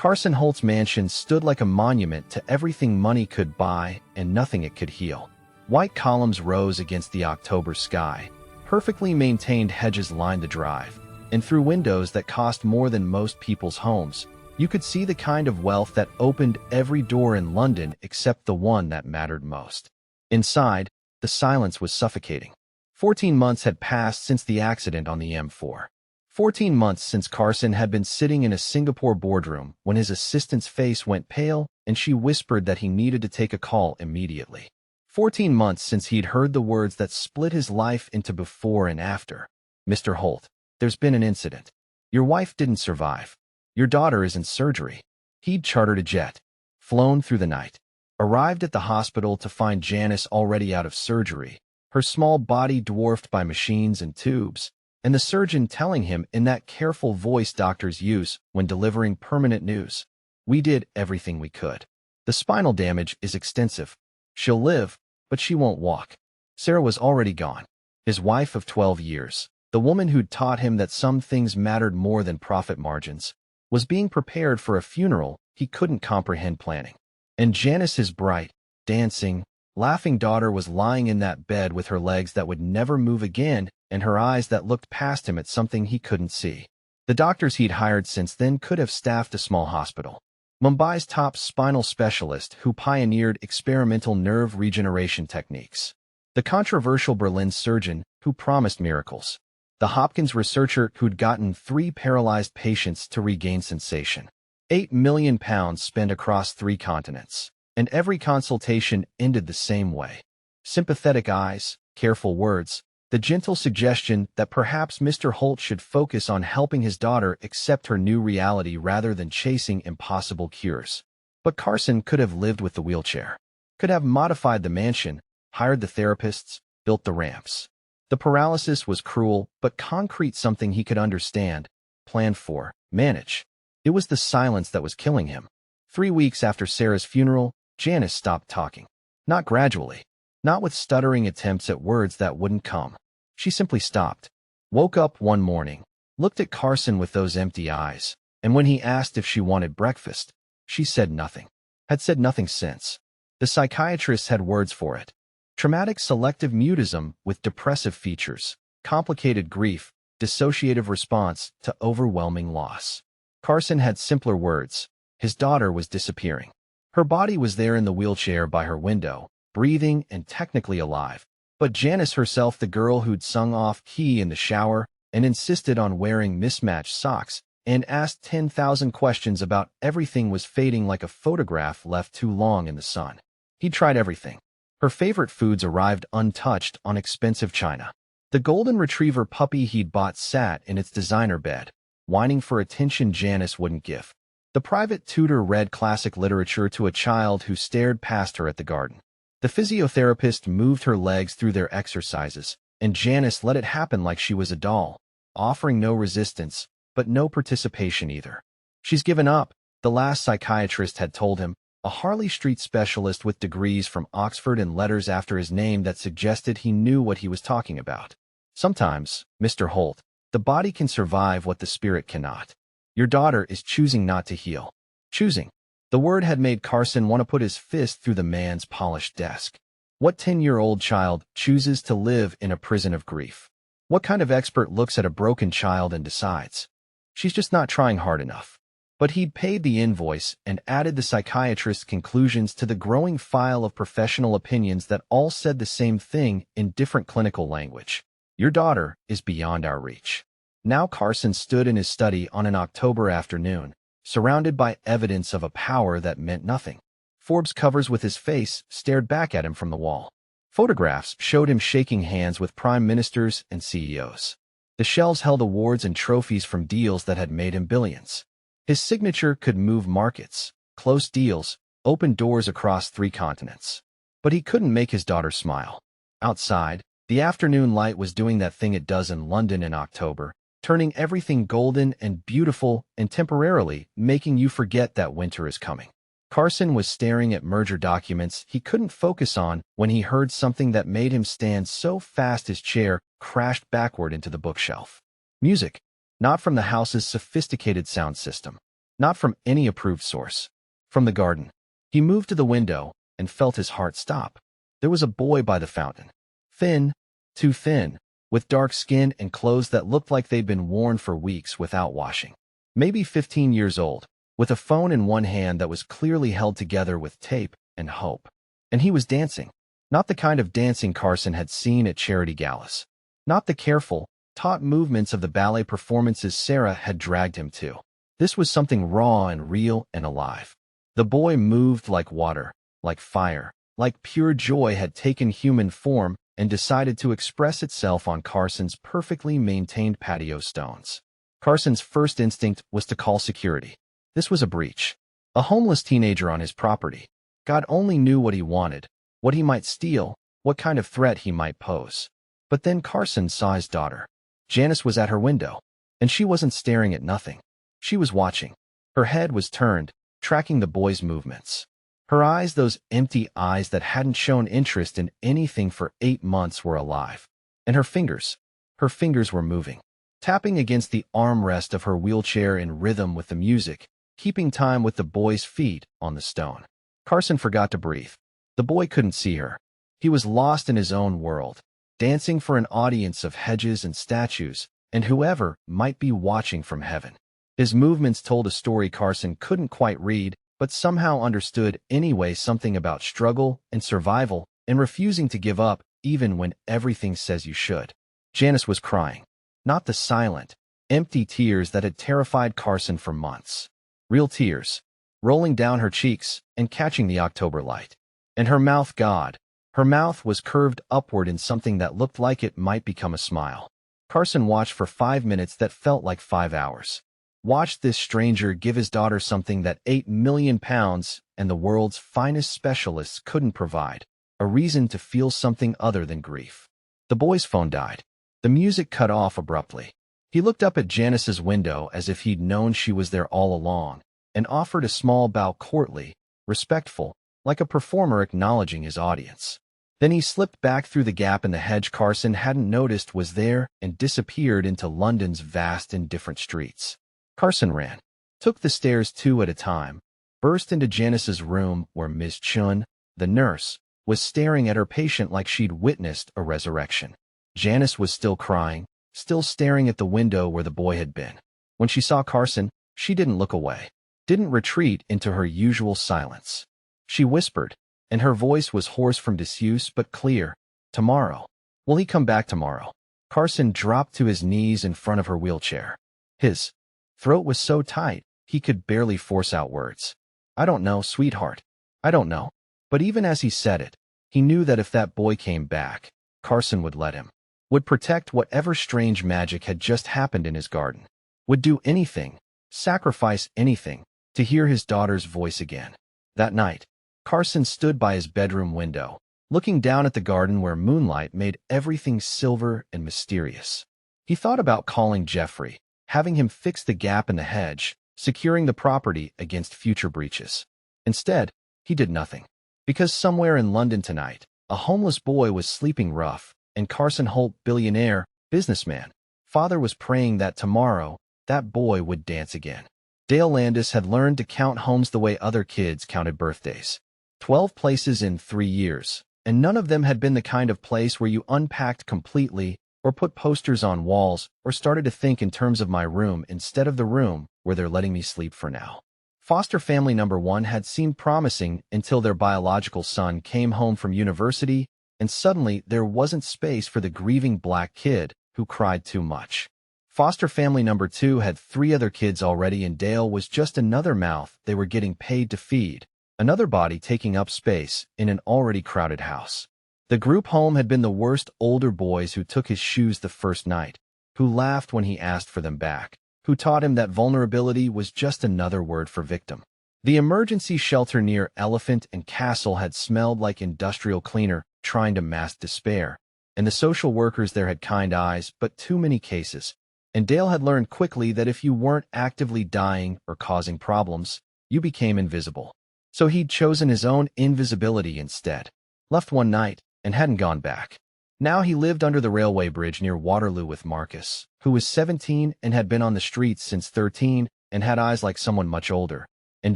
Carson Holt's mansion stood like a monument to everything money could buy and nothing it could heal. White columns rose against the October sky. Perfectly maintained hedges lined the drive, and through windows that cost more than most people's homes, you could see the kind of wealth that opened every door in London except the one that mattered most. Inside, the silence was suffocating. 14 months had passed since the accident on the M4. 14 months since Carson had been sitting in a Singapore boardroom when his assistant's face went pale and she whispered that he needed to take a call immediately. 14 months since he'd heard the words that split his life into before and after. "Mr. Holt, there's been an incident. Your wife didn't survive. Your daughter is in surgery." He'd chartered a jet, flown through the night, arrived at the hospital to find Janis already out of surgery, her small body dwarfed by machines and tubes, and the surgeon telling him in that careful voice doctors use when delivering permanent news, "We did everything we could. The spinal damage is extensive. She'll live, but she won't walk." Sarah was already gone. His wife of 12 years, the woman who'd taught him that some things mattered more than profit margins, was being prepared for a funeral he couldn't comprehend planning. And Janis, his bright, dancing, laughing daughter, was lying in that bed with her legs that would never move again and her eyes that looked past him at something he couldn't see. The doctors he'd hired since then could have staffed a small hospital. Mumbai's top spinal specialist who pioneered experimental nerve regeneration techniques. The controversial Berlin surgeon who promised miracles. The Hopkins researcher who'd gotten 3 paralyzed patients to regain sensation. £8 million spent across 3 continents. And every consultation ended the same way. Sympathetic eyes, careful words, the gentle suggestion that perhaps Mr. Holt should focus on helping his daughter accept her new reality rather than chasing impossible cures. But Carson could have lived with the wheelchair, could have modified the mansion, hired the therapists, built the ramps. The paralysis was cruel but concrete, something he could understand, plan for, manage. It was the silence that was killing him. 3 weeks after Sarah's funeral, Janis stopped talking. Not gradually, not with stuttering attempts at words that wouldn't come. She simply stopped. Woke up one morning, looked at Carson with those empty eyes, and when he asked if she wanted breakfast, she said nothing. Had said nothing since. The psychiatrist had words for it. Traumatic selective mutism with depressive features, complicated grief, dissociative response to overwhelming loss. Carson had simpler words. His daughter was disappearing. Her body was there in the wheelchair by her window, breathing and technically alive. But Janis herself, the girl who'd sung off-key in the shower and insisted on wearing mismatched socks and asked 10,000 questions about everything, was fading like a photograph left too long in the sun. He tried everything. Her favorite foods arrived untouched on expensive china. The golden retriever puppy he'd bought sat in its designer bed, whining for attention Janis wouldn't give. The private tutor read classic literature to a child who stared past her at the garden. The physiotherapist moved her legs through their exercises, and Janis let it happen like she was a doll, offering no resistance, but no participation either. "She's given up," the last psychiatrist had told him, a Harley Street specialist with degrees from Oxford and letters after his name that suggested he knew what he was talking about. "Sometimes, Mr. Holt, the body can survive what the spirit cannot. Your daughter is choosing not to heal." Choosing. The word had made Carson want to put his fist through the man's polished desk. What 10-year-old child chooses to live in a prison of grief? What kind of expert looks at a broken child and decides, "She's just not trying hard enough"? But he'd paid the invoice and added the psychiatrist's conclusions to the growing file of professional opinions that all said the same thing in different clinical language. "Your daughter is beyond our reach." Now Carson stood in his study on an October afternoon, surrounded by evidence of a power that meant nothing. Forbes covers with his face stared back at him from the wall. Photographs showed him shaking hands with prime ministers and CEOs. The shelves held awards and trophies from deals that had made him billions. His signature could move markets, close deals, open doors across 3 continents. But he couldn't make his daughter smile. Outside, the afternoon light was doing that thing it does in London in October, turning everything golden and beautiful and temporarily making you forget that winter is coming. Carson was staring at merger documents he couldn't focus on when he heard something that made him stand so fast his chair crashed backward into the bookshelf. Music. Not from the house's sophisticated sound system. Not from any approved source. From the garden. He moved to the window and felt his heart stop. There was a boy by the fountain. Thin, too thin, with dark skin and clothes that looked like they'd been worn for weeks without washing. Maybe 15 years old, with a phone in one hand that was clearly held together with tape and hope. And he was dancing. Not the kind of dancing Carson had seen at charity galas. Not the careful, taut movements of the ballet performances Sarah had dragged him to. This was something raw and real and alive. The boy moved like water, like fire, like pure joy had taken human form and decided to express itself on Carson's perfectly maintained patio stones. Carson's first instinct was to call security. This was a breach. A homeless teenager on his property. God only knew what he wanted, what he might steal, what kind of threat he might pose. But then Carson saw his daughter. Janis was at her window, and she wasn't staring at nothing. She was watching. Her head was turned, tracking the boy's movements. Her eyes, those empty eyes that hadn't shown interest in anything for 8 months, were alive. And her fingers were moving, tapping against the armrest of her wheelchair in rhythm with the music, keeping time with the boy's feet on the stone. Carson forgot to breathe. The boy couldn't see her. He was lost in his own world, dancing for an audience of hedges and statues, and whoever might be watching from heaven. His movements told a story Carson couldn't quite read, but somehow understood anyway, something about struggle and survival and refusing to give up even when everything says you should. Janis was crying. Not the silent, empty tears that had terrified Carson for months. Real tears, rolling down her cheeks and catching the October light. And her mouth, her mouth was curved upward in something that looked like it might become a smile. Carson watched for 5 minutes that felt like 5 hours. Watched this stranger give his daughter something that £8 million and the world's finest specialists couldn't provide, a reason to feel something other than grief. The boy's phone died. The music cut off abruptly. He looked up at Janis's window as if he'd known she was there all along, and offered a small bow, courtly, respectful, like a performer acknowledging his audience. Then he slipped back through the gap in the hedge Carson hadn't noticed was there and disappeared into London's vast and different streets. Carson ran, took the stairs 2 at a time, burst into Janis's room where Ms. Chun, the nurse, was staring at her patient like she'd witnessed a resurrection. Janis was still crying, still staring at the window where the boy had been. When she saw Carson, she didn't look away, didn't retreat into her usual silence. She whispered, and her voice was hoarse from disuse but clear, "Tomorrow. Will he come back tomorrow?" Carson dropped to his knees in front of her wheelchair. His throat was so tight, he could barely force out words. "I don't know, sweetheart. I don't know." But even as he said it, he knew that if that boy came back, Carson would let him, would protect whatever strange magic had just happened in his garden, would do anything, sacrifice anything, to hear his daughter's voice again. That night, Carson stood by his bedroom window, looking down at the garden where moonlight made everything silver and mysterious. He thought about calling Jeffrey, having him fix the gap in the hedge, securing the property against future breaches. Instead, he did nothing. Because somewhere in London tonight, a homeless boy was sleeping rough, and Carson Holt, billionaire, businessman, father, was praying that tomorrow, that boy would dance again. Dale Landis had learned to count homes the way other kids counted birthdays. 12 places in 3 years, and none of them had been the kind of place where you unpacked completely or put posters on walls or started to think in terms of my room instead of the room where they're letting me sleep for now. Foster family number 1 had seemed promising until their biological son came home from university, and suddenly there wasn't space for the grieving black kid who cried too much. Foster family number 2 had 3 other kids already, and Dale was just another mouth they were getting paid to feed, another body taking up space in an already crowded house. The group home had been the worst: older boys who took his shoes the first night, who laughed when he asked for them back, who taught him that vulnerability was just another word for victim. The emergency shelter near Elephant and Castle had smelled like industrial cleaner trying to mask despair, and the social workers there had kind eyes but too many cases, and Dale had learned quickly that if you weren't actively dying or causing problems, you became invisible. So he'd chosen his own invisibility instead, left one night, and hadn't gone back. Now he lived under the railway bridge near Waterloo with Marcus, who was 17 and had been on the streets since 13, and had eyes like someone much older, and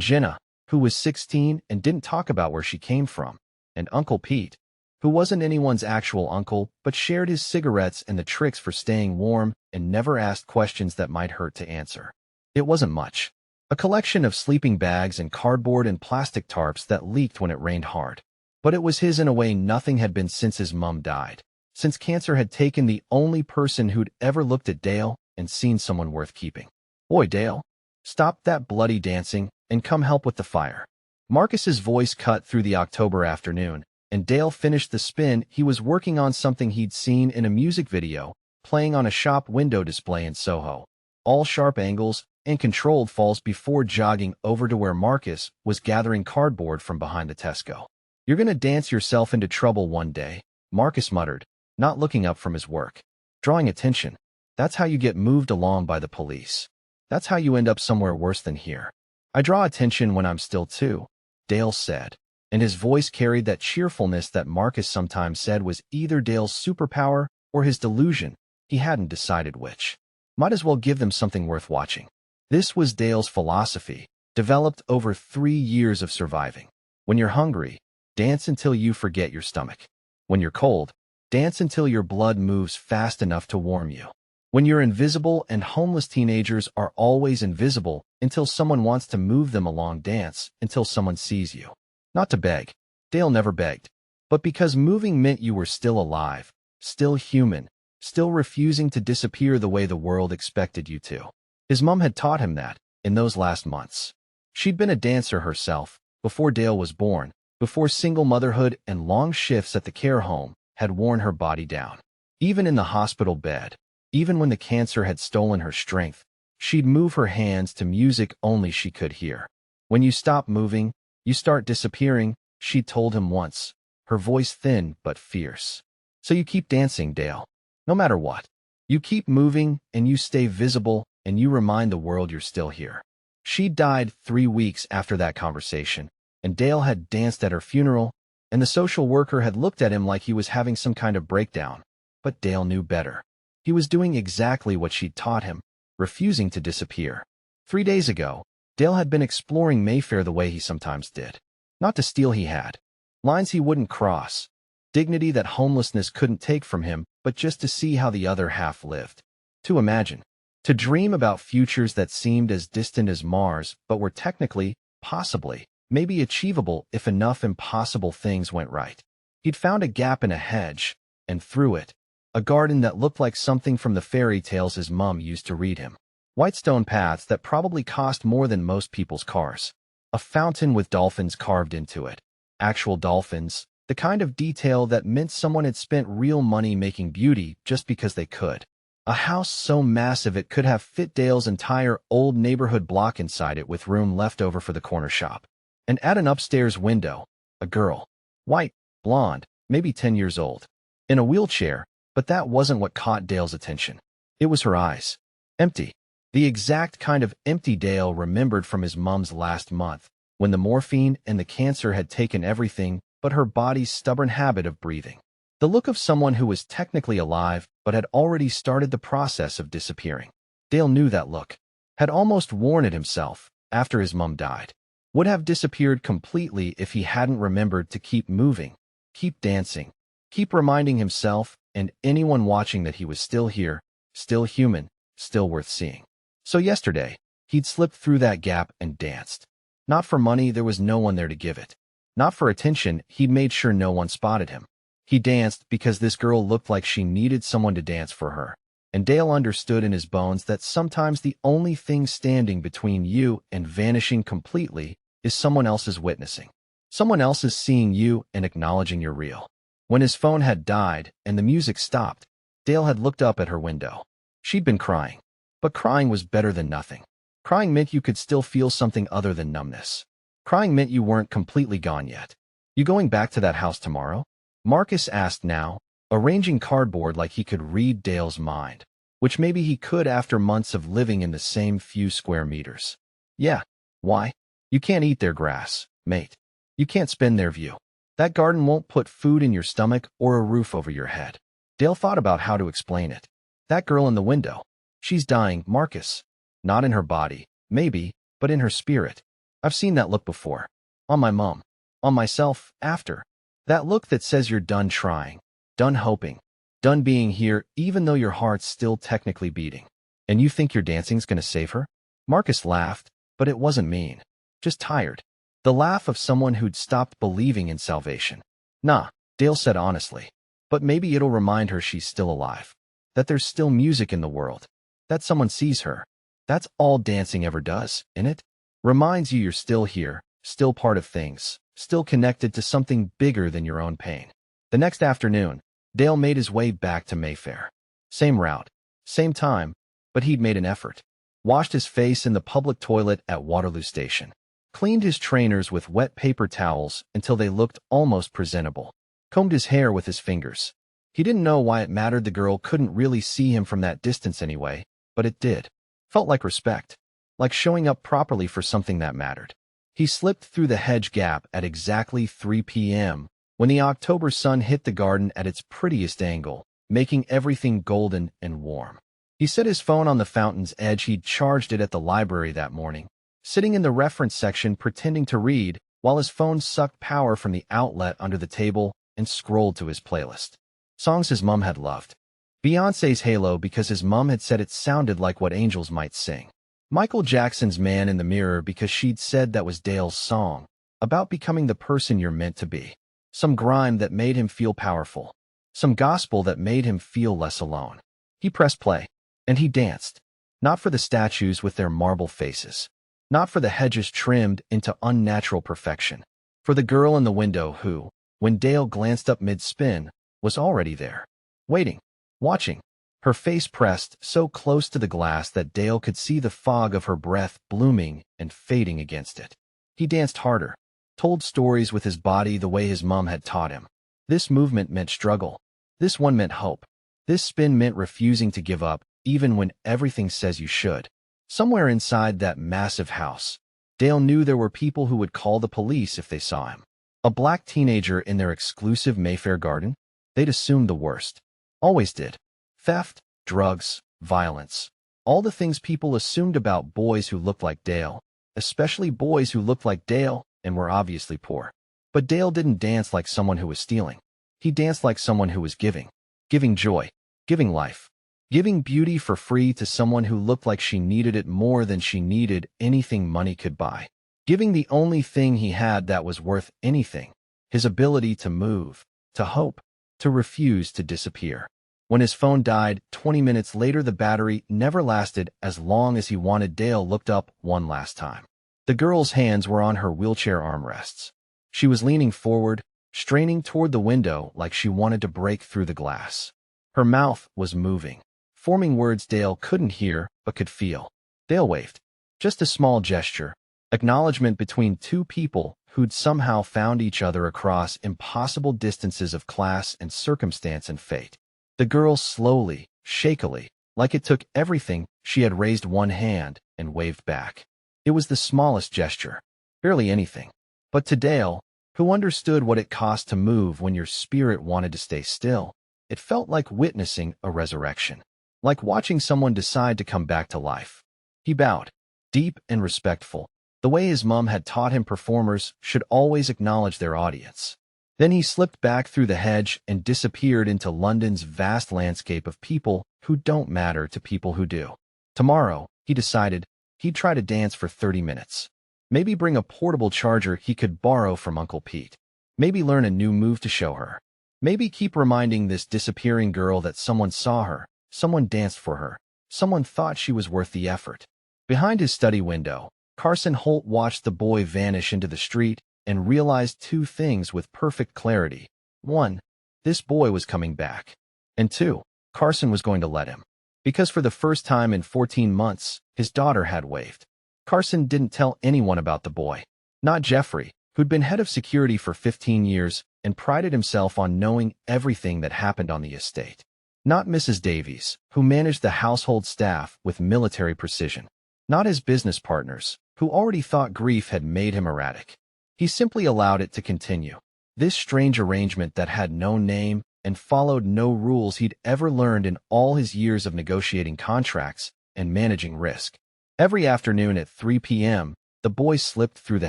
Jenna, who was 16 and didn't talk about where she came from, and Uncle Pete, who wasn't anyone's actual uncle but shared his cigarettes and the tricks for staying warm and never asked questions that might hurt to answer. It wasn't much. A collection of sleeping bags and cardboard and plastic tarps that leaked when it rained hard. But it was his in a way nothing had been since his mom died, since cancer had taken the only person who'd ever looked at Dale and seen someone worth keeping. "Boy, Dale, stop that bloody dancing and come help with the fire." Marcus's voice cut through the October afternoon, and Dale finished the spin. He was working on something he'd seen in a music video, playing on a shop window display in Soho. All sharp angles and controlled falls before jogging over to where Marcus was gathering cardboard from behind the Tesco. "You're gonna dance yourself into trouble one day," Marcus muttered, not looking up from his work. "Drawing attention. That's how you get moved along by the police. That's how you end up somewhere worse than here." "I draw attention when I'm still too," Dale said, and his voice carried that cheerfulness that Marcus sometimes said was either Dale's superpower or his delusion. He hadn't decided which. Might as well give them something worth watching. This was Dale's philosophy, developed over 3 years of surviving. When you're hungry, dance until you forget your stomach. When you're cold, dance until your blood moves fast enough to warm you. When you're invisible, and homeless teenagers are always invisible until someone wants to move them along, dance until someone sees you. Not to beg. Dale never begged. But because moving meant you were still alive, still human, still refusing to disappear the way the world expected you to. His mom had taught him that, in those last months. She'd been a dancer herself, before Dale was born, before single motherhood and long shifts at the care home had worn her body down. Even in the hospital bed, even when the cancer had stolen her strength, she'd move her hands to music only she could hear. "When you stop moving, you start disappearing," she told him once, her voice thin but fierce. "So you keep dancing, Dale. No matter what. You keep moving, and you stay visible, and you remind the world you're still here." She died 3 weeks after that conversation, and Dale had danced at her funeral, and the social worker had looked at him like he was having some kind of breakdown. But Dale knew better. He was doing exactly what she'd taught him, refusing to disappear. 3 days ago, Dale had been exploring Mayfair the way he sometimes did. Not to steal, he had. Lines he wouldn't cross. Dignity that homelessness couldn't take from him, but just to see how the other half lived. To imagine. To dream about futures that seemed as distant as Mars, but were technically, possibly, maybe achievable if enough impossible things went right. He'd found a gap in a hedge, and through it, a garden that looked like something from the fairy tales his mom used to read him. White stone paths that probably cost more than most people's cars. A fountain with dolphins carved into it. Actual dolphins, the kind of detail that meant someone had spent real money making beauty just because they could. A house so massive it could have fit Dale's entire old neighborhood block inside it, with room left over for the corner shop. And at an upstairs window, a girl. White, blonde, maybe 10 years old. In a wheelchair, but that wasn't what caught Dale's attention. It was her eyes. Empty. The exact kind of empty Dale remembered from his mom's last month, when the morphine and the cancer had taken everything but her body's stubborn habit of breathing. The look of someone who was technically alive but had already started the process of disappearing. Dale knew that look. Had almost worn it himself after his mom died. Would have disappeared completely if he hadn't remembered to keep moving, keep dancing, keep reminding himself and anyone watching that he was still here, still human, still worth seeing. So yesterday, he'd slipped through that gap and danced. Not for money, there was no one there to give it. Not for attention, he'd made sure no one spotted him. He danced because this girl looked like she needed someone to dance for her. And Dale understood in his bones that sometimes the only thing standing between you and vanishing completely is someone else's witnessing. Someone else's seeing you and acknowledging you're real. When his phone had died and the music stopped, Dale had looked up at her window. She'd been crying. But crying was better than nothing. Crying meant you could still feel something other than numbness. Crying meant you weren't completely gone yet. "You going back to that house tomorrow?" Marcus asked now, arranging cardboard like he could read Dale's mind, which maybe he could after months of living in the same few square meters. "Yeah. Why?" "You can't eat their grass, mate. You can't spend their view. That garden won't put food in your stomach or a roof over your head." Dale thought about how to explain it. "That girl in the window. She's dying, Marcus. Not in her body, Maybe, but in her spirit. I've seen that look before. On my mom. On myself, after. That look that says you're done trying. Done hoping. Done being here even though your heart's still technically beating. And you think your dancing's gonna save her? Marcus laughed, but it wasn't mean. Just tired. The laugh of someone who'd stopped believing in salvation. Nah, Dale said honestly. But maybe it'll remind her she's still alive. That there's still music in the world. That someone sees her. That's all dancing ever does, innit? Reminds you you're still here, still part of things, still connected to something bigger than your own pain. The next afternoon, Dale made his way back to Mayfair. Same route, same time, but he'd made an effort. Washed his face in the public toilet at Waterloo Station. Cleaned his trainers with wet paper towels until they looked almost presentable. Combed his hair with his fingers. He didn't know why it mattered. The girl couldn't really see him from that distance anyway, but it did. Felt like respect. Like showing up properly for something that mattered. He slipped through the hedge gap at exactly 3 p.m. when the October sun hit the garden at its prettiest angle, making everything golden and warm. He set his phone on the fountain's edge. He'd charged it at the library that morning, sitting in the reference section pretending to read while his phone sucked power from the outlet under the table and scrolled to his playlist. Songs his mom had loved. Beyoncé's Halo because his mom had said it sounded like what angels might sing. Michael Jackson's Man in the Mirror because she'd said that was Dale's song, about becoming the person you're meant to be. Some grime that made him feel powerful. Some gospel that made him feel less alone. He pressed play, and he danced. Not for the statues with their marble faces. Not for the hedges trimmed into unnatural perfection. For the girl in the window who, when Dale glanced up mid-spin, was already there. Waiting. Watching. Her face pressed so close to the glass that Dale could see the fog of her breath blooming and fading against it. He danced harder. Told stories with his body the way his mom had taught him. This movement meant struggle. This one meant hope. This spin meant refusing to give up, even when everything says you should. Somewhere inside that massive house, Dale knew there were people who would call the police if they saw him. A black teenager in their exclusive Mayfair garden? They'd assumed the worst. Always did. Theft, drugs, violence. All the things people assumed about boys who looked like Dale, especially boys who looked like Dale and were obviously poor. But Dale didn't dance like someone who was stealing. He danced like someone who was giving. Giving joy. Giving life. Giving beauty for free to someone who looked like she needed it more than she needed anything money could buy. Giving the only thing he had that was worth anything. His ability to move, to hope, to refuse to disappear. When his phone died 20 minutes later, the battery never lasted as long as he wanted. Dale looked up one last time. The girl's hands were on her wheelchair armrests. She was leaning forward, straining toward the window like she wanted to break through the glass. Her mouth was moving, forming words Dale couldn't hear but could feel. Dale waved. Just a small gesture. Acknowledgement between two people who'd somehow found each other across impossible distances of class and circumstance and fate. The girl slowly, shakily, like it took everything, she had raised one hand and waved back. It was the smallest gesture, barely anything. But to Dale, who understood what it cost to move when your spirit wanted to stay still, it felt like witnessing a resurrection, like watching someone decide to come back to life. He bowed, deep and respectful, the way his mom had taught him performers should always acknowledge their audience. Then he slipped back through the hedge and disappeared into London's vast landscape of people who don't matter to people who do. Tomorrow, he decided, he'd try to dance for 30 minutes. Maybe bring a portable charger he could borrow from Uncle Pete. Maybe learn a new move to show her. Maybe keep reminding this disappearing girl that someone saw her, someone danced for her, someone thought she was worth the effort. Behind his study window, Carson Holt watched the boy vanish into the street and realized two things with perfect clarity. One, this boy was coming back. And two, Carson was going to let him. Because for the first time in 14 months, his daughter had waved. Carson didn't tell anyone about the boy. Not Jeffrey, who'd been head of security for 15 years and prided himself on knowing everything that happened on the estate. Not Mrs. Davies, who managed the household staff with military precision. Not his business partners, who already thought grief had made him erratic. He simply allowed it to continue. This strange arrangement that had no name and followed no rules he'd ever learned in all his years of negotiating contracts and managing risk. Every afternoon at 3 p.m., the boy slipped through the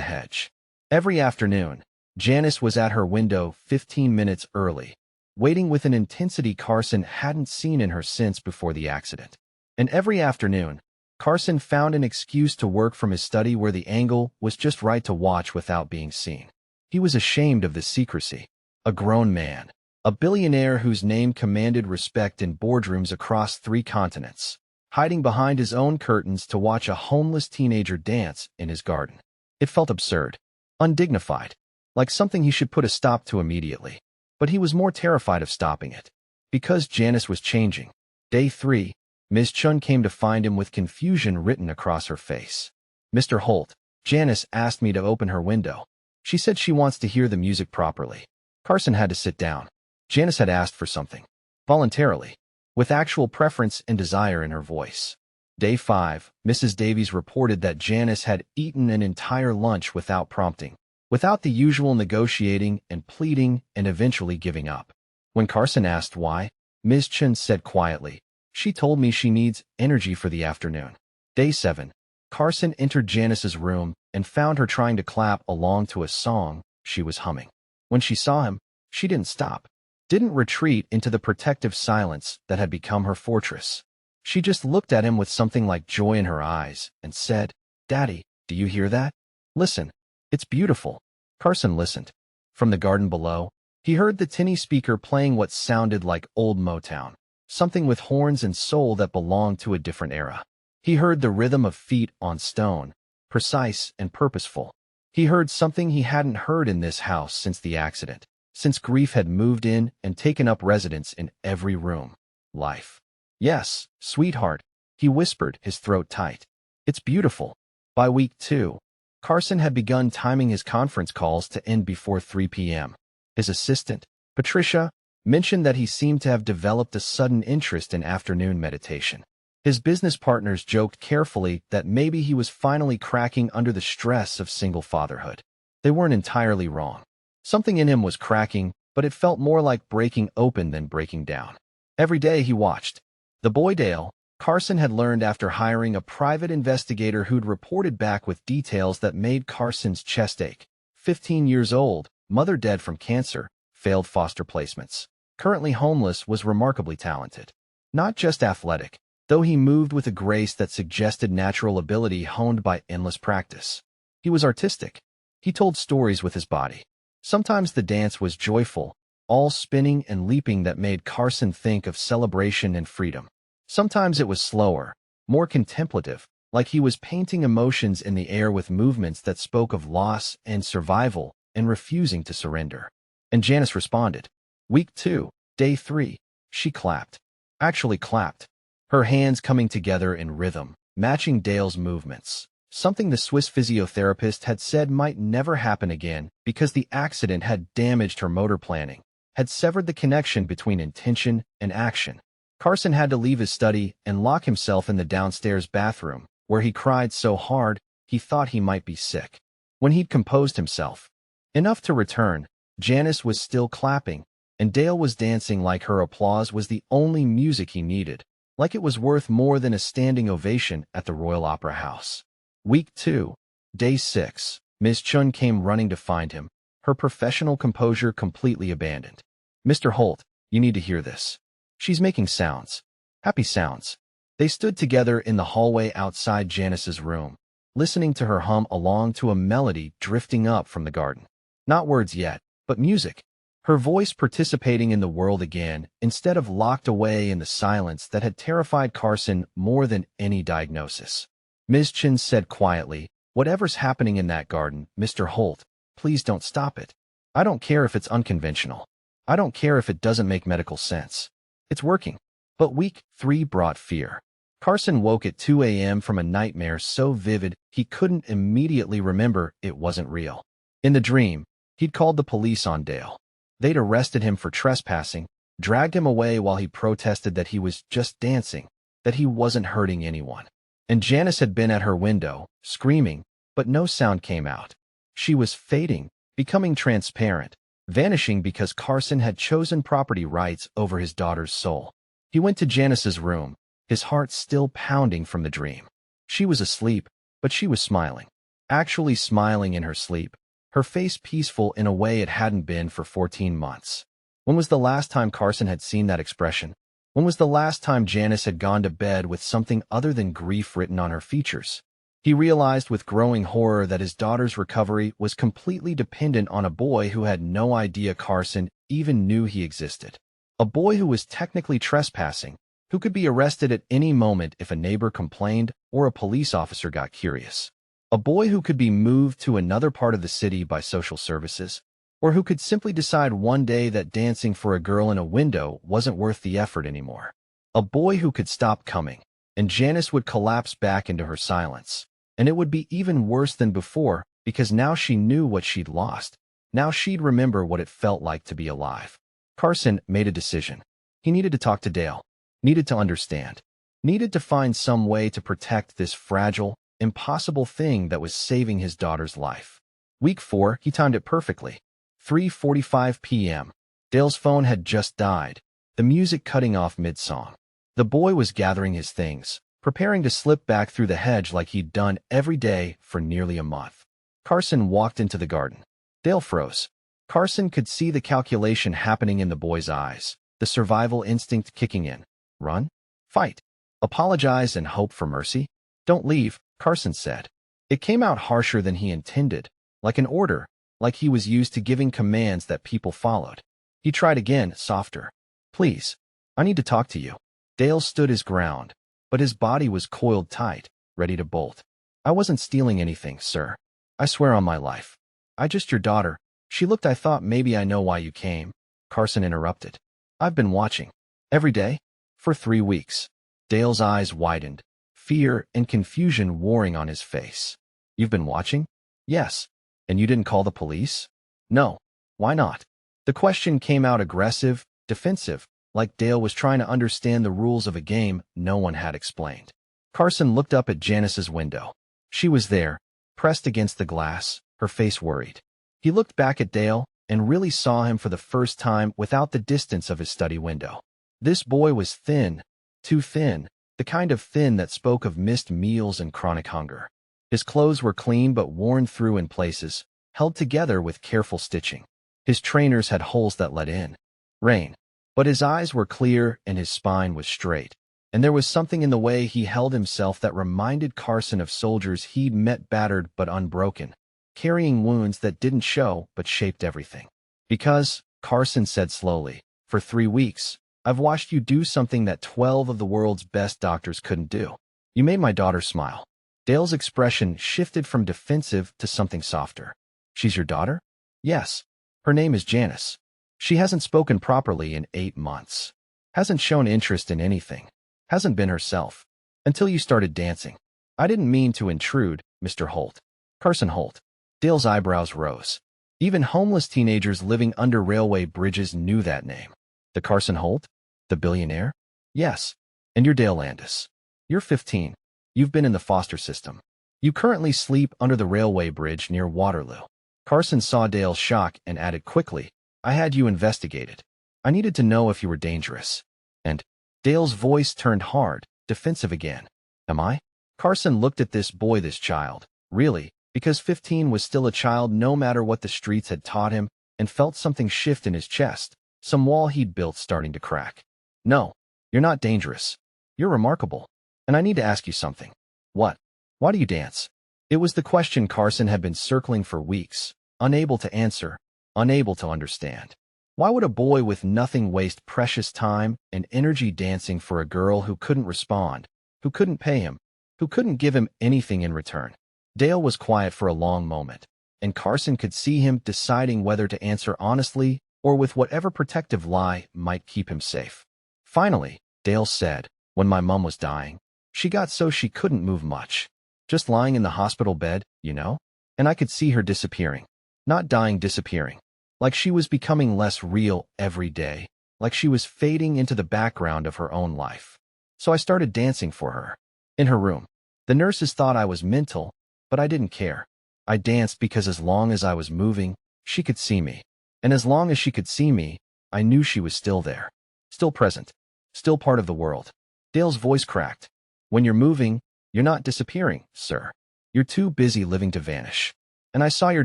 hedge. Every afternoon, Janis was at her window 15 minutes early, waiting with an intensity Carson hadn't seen in her since before the accident. And every afternoon, Carson found an excuse to work from his study where the angle was just right to watch without being seen. He was ashamed of the secrecy. A grown man, a billionaire whose name commanded respect in boardrooms across 3 continents, hiding behind his own curtains to watch a homeless teenager dance in his garden. It felt absurd, undignified, like something he should put a stop to immediately. But he was more terrified of stopping it. Because Janis was changing. Day 3, Ms. Chun came to find him with confusion written across her face. "Mr. Holt, Janis asked me to open her window. She said she wants to hear the music properly." Carson had to sit down. Janis had asked for something. Voluntarily. With actual preference and desire in her voice. Day 5, Mrs. Davies reported that Janis had eaten an entire lunch without prompting, without the usual negotiating and pleading and eventually giving up. When Carson asked why, Ms. Chun said quietly, "She told me she needs energy for the afternoon." Day 7, Carson entered Janis's room and found her trying to clap along to a song she was humming. When she saw him, she didn't stop, didn't retreat into the protective silence that had become her fortress. She just looked at him with something like joy in her eyes and said, "Daddy, do you hear that? Listen, it's beautiful." Carson listened. From the garden below, he heard the tinny speaker playing what sounded like old Motown, something with horns and soul that belonged to a different era. He heard the rhythm of feet on stone, precise and purposeful. He heard something he hadn't heard in this house since the accident, since grief had moved in and taken up residence in every room. Life. "Yes, sweetheart," he whispered, his throat tight. "It's beautiful." By week 2, Carson had begun timing his conference calls to end before 3 p.m. His assistant, Patricia, mentioned that he seemed to have developed a sudden interest in afternoon meditation. His business partners joked carefully that maybe he was finally cracking under the stress of single fatherhood. They weren't entirely wrong. Something in him was cracking, but it felt more like breaking open than breaking down. Every day he watched. The boy Dale, Carson had learned after hiring a private investigator who'd reported back with details that made Carson's chest ache. 15 years old, mother dead from cancer, failed foster placements. Currently homeless, was remarkably talented. Not just athletic, though he moved with a grace that suggested natural ability honed by endless practice. He was artistic. He told stories with his body. Sometimes the dance was joyful, all spinning and leaping that made Carson think of celebration and freedom. Sometimes it was slower, more contemplative, like he was painting emotions in the air with movements that spoke of loss and survival and refusing to surrender. And Janis responded. Week 2, day 3, she clapped. Actually clapped. Her hands coming together in rhythm, matching Dale's movements. Something the Swiss physiotherapist had said might never happen again because the accident had damaged her motor planning, had severed the connection between intention and action. Carson had to leave his study and lock himself in the downstairs bathroom, where he cried so hard he thought he might be sick. When he'd composed himself enough to return, Janis was still clapping, and Dale was dancing like her applause was the only music he needed, like it was worth more than a standing ovation at the Royal Opera House. Week 2, day 6, Ms. Chun came running to find him, her professional composure completely abandoned. "Mr. Holt, you need to hear this." She's making sounds. Happy sounds. They stood together in the hallway outside Janis's room, listening to her hum along to a melody drifting up from the garden. Not words yet, but music. Her voice participating in the world again, instead of locked away in the silence that had terrified Carson more than any diagnosis. Ms. Chin said quietly, "Whatever's happening in that garden, Mr. Holt, please don't stop it. I don't care if it's unconventional. I don't care if it doesn't make medical sense. It's working." But week 3 brought fear. Carson woke at 2 a.m. from a nightmare so vivid he couldn't immediately remember it wasn't real. In the dream, he'd called the police on Dale. They'd arrested him for trespassing, dragged him away while he protested that he was just dancing, that he wasn't hurting anyone. And Janis had been at her window, screaming, but no sound came out. She was fading, becoming transparent, vanishing because Carson had chosen property rights over his daughter's soul. He went to Janis's room, his heart still pounding from the dream. She was asleep, but she was smiling. Actually smiling in her sleep. Her face peaceful in a way it hadn't been for 14 months. When was the last time Carson had seen that expression? When was the last time Janis had gone to bed with something other than grief written on her features? He realized with growing horror that his daughter's recovery was completely dependent on a boy who had no idea Carson even knew he existed. A boy who was technically trespassing, who could be arrested at any moment if a neighbor complained or a police officer got curious. A boy who could be moved to another part of the city by social services, or who could simply decide one day that dancing for a girl in a window wasn't worth the effort anymore. A boy who could stop coming, and Janis would collapse back into her silence. And it would be even worse than before, because now she knew what she'd lost. Now she'd remember what it felt like to be alive. Carson made a decision. He needed to talk to Dale, needed to understand, needed to find some way to protect this fragile, impossible thing that was saving his daughter's life. Week 4, he timed it perfectly. 3:45 p.m. Dale's phone had just died, the music cutting off mid-song. The boy was gathering his things, preparing to slip back through the hedge like he'd done every day for nearly a month. Carson walked into the garden. Dale froze. Carson could see the calculation happening in the boy's eyes, the survival instinct kicking in. Run? Fight? Apologize and hope for mercy? Don't leave, Carson said. It came out harsher than he intended, like an order, like he was used to giving commands that people followed. He tried again, softer. Please, I need to talk to you. Dale stood his ground, but his body was coiled tight, ready to bolt. I wasn't stealing anything, sir. I swear on my life. I just your daughter. She looked. I thought maybe I know why you came. Carson interrupted. I've been watching. Every day? For 3 weeks. Dale's eyes widened, fear and confusion warring on his face. You've been watching? Yes. And you didn't call the police? No. Why not? The question came out aggressive, defensive, like Dale was trying to understand the rules of a game no one had explained. Carson looked up at Janis's window. She was there, pressed against the glass, her face worried. He looked back at Dale and really saw him for the first time without the distance of his study window. This boy was thin, too thin, the kind of thin that spoke of missed meals and chronic hunger. His clothes were clean but worn through in places, held together with careful stitching. His trainers had holes that let in rain. But his eyes were clear and his spine was straight. And there was something in the way he held himself that reminded Carson of soldiers he'd met battered but unbroken, carrying wounds that didn't show but shaped everything. Because, Carson said slowly, for 3 weeks, I've watched you do something that 12 of the world's best doctors couldn't do. You made my daughter smile. Dale's expression shifted from defensive to something softer. She's your daughter? Yes. Her name is Janis. She hasn't spoken properly in 8 months. Hasn't shown interest in anything. Hasn't been herself. Until you started dancing. I didn't mean to intrude, Mr. Holt. Carson Holt. Dale's eyebrows rose. Even homeless teenagers living under railway bridges knew that name. The Carson Holt? The billionaire? Yes. And you're Dale Landis. You're 15. You've been in the foster system. You currently sleep under the railway bridge near Waterloo. Carson saw Dale's shock and added quickly, I had you investigated. I needed to know if you were dangerous. And Dale's voice turned hard, defensive again. Am I? Carson looked at this boy, this child, really, because 15 was still a child no matter what the streets had taught him, and felt something shift in his chest, some wall he'd built starting to crack. No, you're not dangerous. You're remarkable. And I need to ask you something. What? Why do you dance? It was the question Carson had been circling for weeks, unable to answer, unable to understand. Why would a boy with nothing waste precious time and energy dancing for a girl who couldn't respond, who couldn't pay him, who couldn't give him anything in return? Dale was quiet for a long moment, and Carson could see him deciding whether to answer honestly or with whatever protective lie might keep him safe. Finally, Dale said, when my mom was dying, she got so she couldn't move much. Just lying in the hospital bed, you know? And I could see her disappearing. Not dying, disappearing. Like she was becoming less real every day. Like she was fading into the background of her own life. So I started dancing for her. In her room. The nurses thought I was mental, but I didn't care. I danced because as long as I was moving, she could see me. And as long as she could see me, I knew she was still there. Still present. Still part of the world. Dale's voice cracked. When you're moving, You're not disappearing, sir. You're too busy living to vanish. And I saw your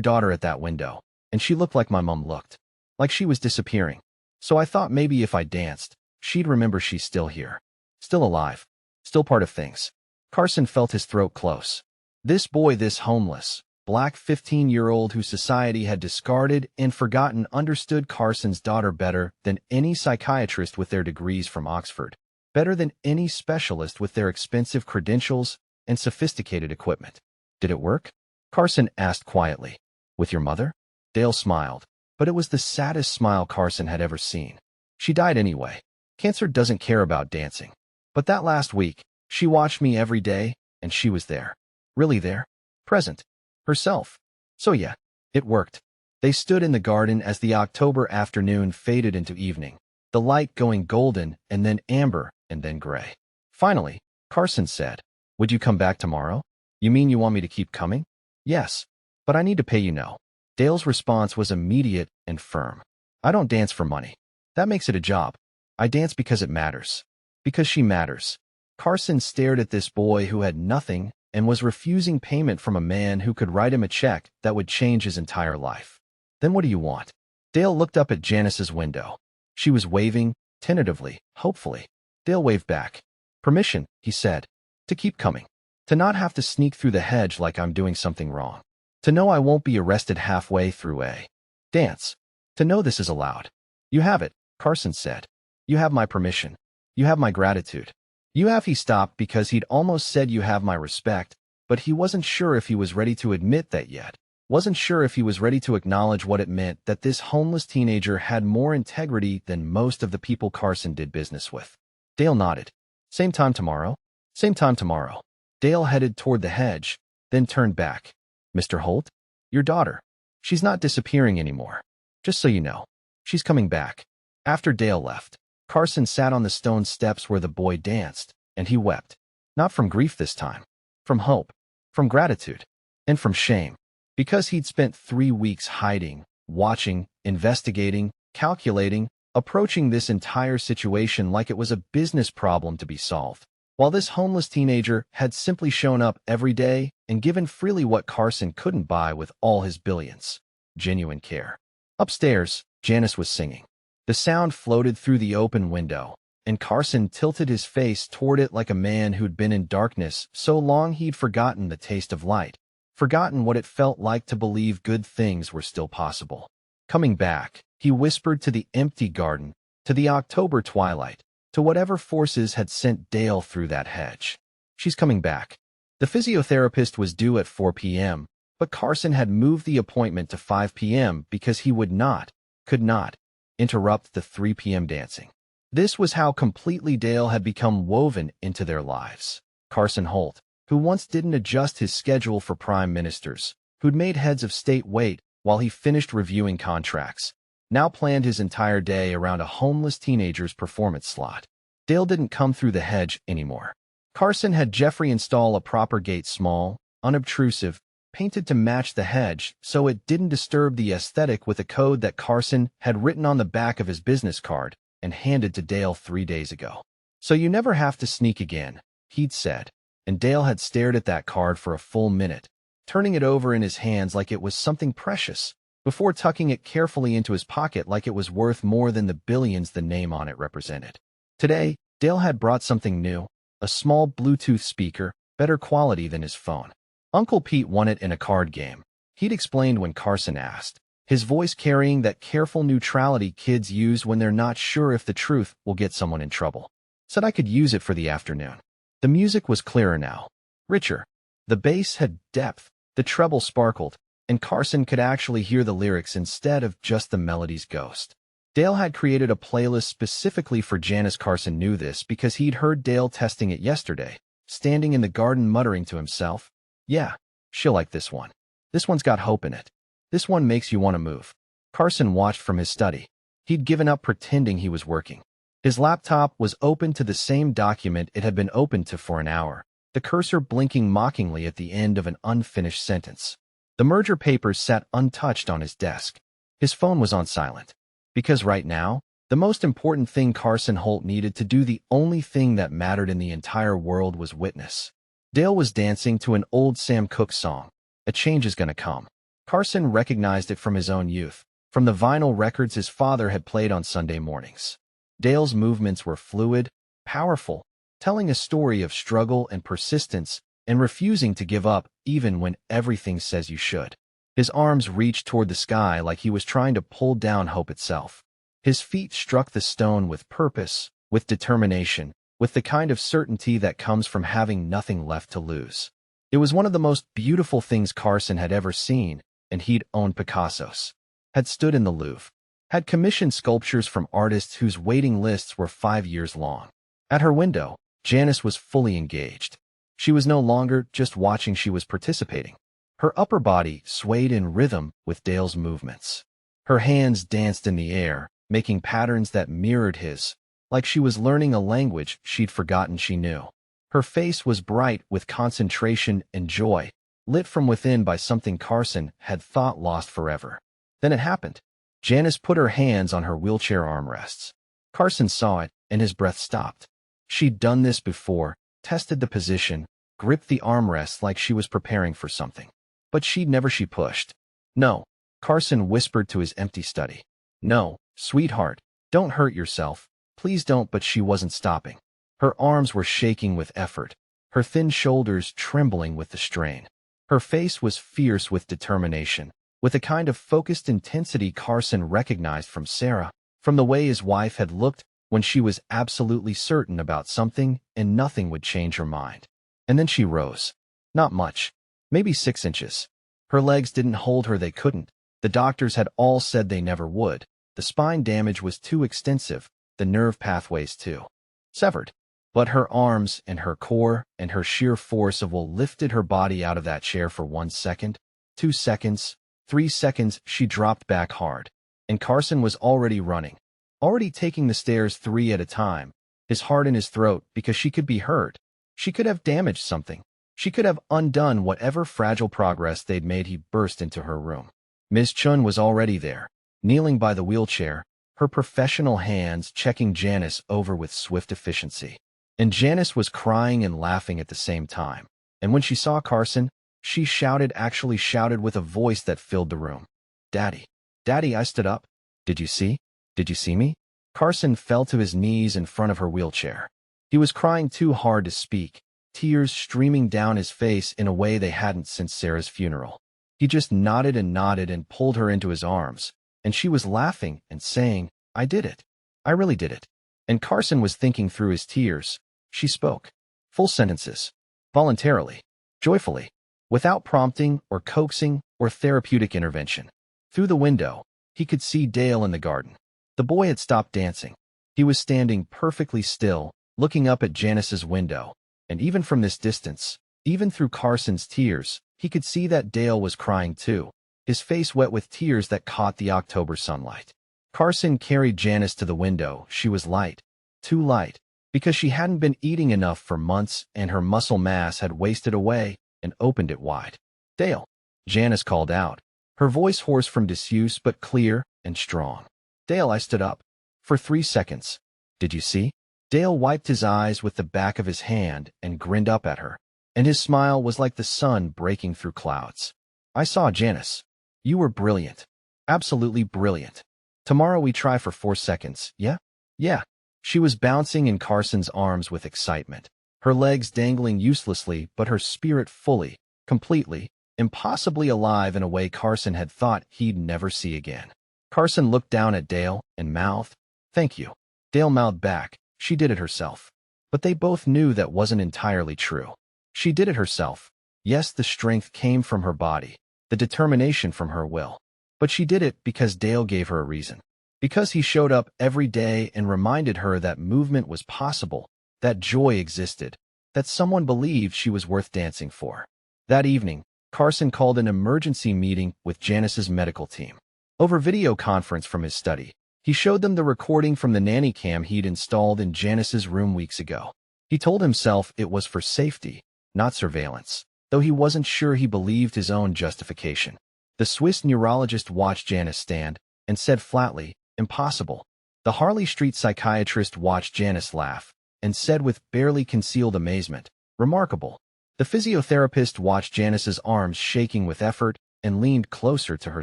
daughter at that window, and she looked like my mom looked. Like she was disappearing. So I thought maybe if I danced, she'd remember she's still here. Still alive. Still part of things. Carson felt his throat close. This boy, this homeless, black 15-year-old who society had discarded and forgotten, understood Carson's daughter better than any psychiatrist with their degrees from Oxford, better than any specialist with their expensive credentials and sophisticated equipment. Did it work? Carson asked quietly. With your mother? Dale smiled, but it was the saddest smile Carson had ever seen. She died anyway. Cancer doesn't care about dancing. But that last week, she watched me every day, and she was there. Really there? Present. Herself. So yeah, it worked. They stood in the garden as the October afternoon faded into evening, the light going golden and then amber and then gray. Finally, Carson said, would you come back tomorrow? You mean you want me to keep coming? Yes, but I need to pay you now. Dale's response was immediate and firm. I don't dance for money. That makes it a job. I dance because it matters. Because she matters. Carson stared at this boy who had nothing and was refusing payment from a man who could write him a check that would change his entire life. Then what do you want? Dale looked up at Janis's window. She was waving, tentatively, hopefully. Dale waved back. Permission, he said, to keep coming. To not have to sneak through the hedge like I'm doing something wrong. To know I won't be arrested halfway through a dance. To know this is allowed. You have it, Carson said. You have my permission. You have my gratitude. You have. He stopped because he'd almost said you have my respect, but he wasn't sure if he was ready to admit that yet. Wasn't sure if he was ready to acknowledge what it meant that this homeless teenager had more integrity than most of the people Carson did business with. Dale nodded. Same time tomorrow? Same time tomorrow. Dale headed toward the hedge, then turned back. Mr. Holt? Your daughter. She's not disappearing anymore. Just so you know. She's coming back. After Dale left, Carson sat on the stone steps where the boy danced, and he wept. Not from grief this time. From hope. From gratitude. And from shame. Because he'd spent 3 weeks hiding, watching, investigating, calculating, approaching this entire situation like it was a business problem to be solved. While this homeless teenager had simply shown up every day and given freely what Carson couldn't buy with all his billions. Genuine care. Upstairs, Janis was singing. The sound floated through the open window, and Carson tilted his face toward it like a man who'd been in darkness so long he'd forgotten the taste of light, forgotten what it felt like to believe good things were still possible. Coming back, he whispered to the empty garden, to the October twilight, to whatever forces had sent Dale through that hedge. She's coming back. The physiotherapist was due at 4 p.m., but Carson had moved the appointment to 5 p.m. because he could not, interrupt the 3 p.m. dancing. This was how completely Dale had become woven into their lives. Carson Holt, who once didn't adjust his schedule for prime ministers, who'd made heads of state wait while he finished reviewing contracts, now planned his entire day around a homeless teenager's performance slot. Dale didn't come through the hedge anymore. Carson had Jeffrey install a proper gate, small, unobtrusive, painted to match the hedge so it didn't disturb the aesthetic, with a code that Carson had written on the back of his business card and handed to Dale 3 days ago. So you never have to sneak again, he'd said, and Dale had stared at that card for a full minute, turning it over in his hands like it was something precious, before tucking it carefully into his pocket like it was worth more than the billions the name on it represented. Today, Dale had brought something new, a small Bluetooth speaker, better quality than his phone. Uncle Pete won it in a card game, he'd explained when Carson asked, his voice carrying that careful neutrality kids use when they're not sure if the truth will get someone in trouble. Said I could use it for the afternoon. The music was clearer now, richer. The bass had depth, the treble sparkled, and Carson could actually hear the lyrics instead of just the melody's ghost. Dale had created a playlist specifically for Janis. Carson knew this because he'd heard Dale testing it yesterday, standing in the garden muttering to himself, yeah, she'll like this one. This one's got hope in it. This one makes you want to move. Carson watched from his study. He'd given up pretending he was working. His laptop was open to the same document it had been open to for an hour, the cursor blinking mockingly at the end of an unfinished sentence. The merger papers sat untouched on his desk. His phone was on silent. Because right now, the most important thing Carson Holt needed to do, the only thing that mattered in the entire world, was witness. Dale was dancing to an old Sam Cooke song, "A Change Is Gonna Come." Carson recognized it from his own youth, from the vinyl records his father had played on Sunday mornings. Dale's movements were fluid, powerful, telling a story of struggle and persistence and refusing to give up even when everything says you should. His arms reached toward the sky like he was trying to pull down hope itself. His feet struck the stone with purpose, with determination, with the kind of certainty that comes from having nothing left to lose. It was one of the most beautiful things Carson had ever seen, and he'd owned Picasso's, had stood in the Louvre, had commissioned sculptures from artists whose waiting lists were 5 years long. At her window, Janis was fully engaged. She was no longer just watching, she was participating. Her upper body swayed in rhythm with Dale's movements. Her hands danced in the air, making patterns that mirrored his, like she was learning a language she'd forgotten she knew. Her face was bright with concentration and joy, lit from within by something Carson had thought lost forever. Then it happened. Janis put her hands on her wheelchair armrests. Carson saw it, and his breath stopped. She'd done this before, tested the position, gripped the armrests like she was preparing for something. But she pushed. "No," Carson whispered to his empty study. "No, sweetheart, don't hurt yourself. Please don't." But she wasn't stopping. Her arms were shaking with effort, her thin shoulders trembling with the strain. Her face was fierce with determination, with a kind of focused intensity Carson recognized from Sarah, from the way his wife had looked when she was absolutely certain about something and nothing would change her mind. And then she rose. Not much. Maybe 6 inches. Her legs didn't hold her, they couldn't. The doctors had all said they never would. The spine damage was too extensive, the nerve pathways too severed. But her arms and her core and her sheer force of will lifted her body out of that chair for 1 second, 2 seconds, 3 seconds. She dropped back hard. And Carson was already running, already taking the stairs 3 at a time, his heart in his throat because she could be hurt. She could have damaged something. She could have undone whatever fragile progress they'd made. He burst into her room. Ms. Chun was already there, kneeling by the wheelchair, her professional hands checking Janis over with swift efficiency. And Janis was crying and laughing at the same time. And when she saw Carson, she shouted, actually shouted with a voice that filled the room. "Daddy! Daddy!" I stood up. "Did you see? Did you see me?" Carson fell to his knees in front of her wheelchair. He was crying too hard to speak, tears streaming down his face in a way they hadn't since Sarah's funeral. He just nodded and pulled her into his arms, and she was laughing and saying, "I did it. I really did it." And Carson was thinking through his tears. She spoke. Full sentences. Voluntarily. Joyfully. Without prompting or coaxing or therapeutic intervention. Through the window, he could see Dale in the garden. The boy had stopped dancing. He was standing perfectly still, looking up at Janis's window. And even from this distance, even through Carson's tears, he could see that Dale was crying too, his face wet with tears that caught the October sunlight. Carson carried Janis to the window. She was light. Too light. Because she hadn't been eating enough for months and her muscle mass had wasted away, and opened it wide. "Dale!" Janis called out, her voice hoarse from disuse but clear and strong. "Dale!" I stood up. "For 3 seconds. Did you see?" Dale wiped his eyes with the back of his hand and grinned up at her, and his smile was like the sun breaking through clouds. "I saw, Janis. You were brilliant. Absolutely brilliant. Tomorrow we try for 4 seconds, yeah?" "Yeah." She was bouncing in Carson's arms with excitement, her legs dangling uselessly but her spirit fully, completely, impossibly alive in a way Carson had thought he'd never see again. Carson looked down at Dale and mouthed, "Thank you." Dale mouthed back, "She did it herself." But they both knew that wasn't entirely true. She did it herself. Yes, the strength came from her body, the determination from her will. But she did it because Dale gave her a reason. Because he showed up every day and reminded her that movement was possible, that joy existed, that someone believed she was worth dancing for. That evening, Carson called an emergency meeting with Janis's medical team. Over video conference from his study, he showed them the recording from the nanny cam he'd installed in Janis's room weeks ago. He told himself it was for safety, not surveillance, though he wasn't sure he believed his own justification. The Swiss neurologist watched Janis stand and said flatly, "Impossible." The Harley Street psychiatrist watched Janis laugh and said with barely concealed amazement, "Remarkable." The physiotherapist watched Janis's arms shaking with effort and leaned closer to her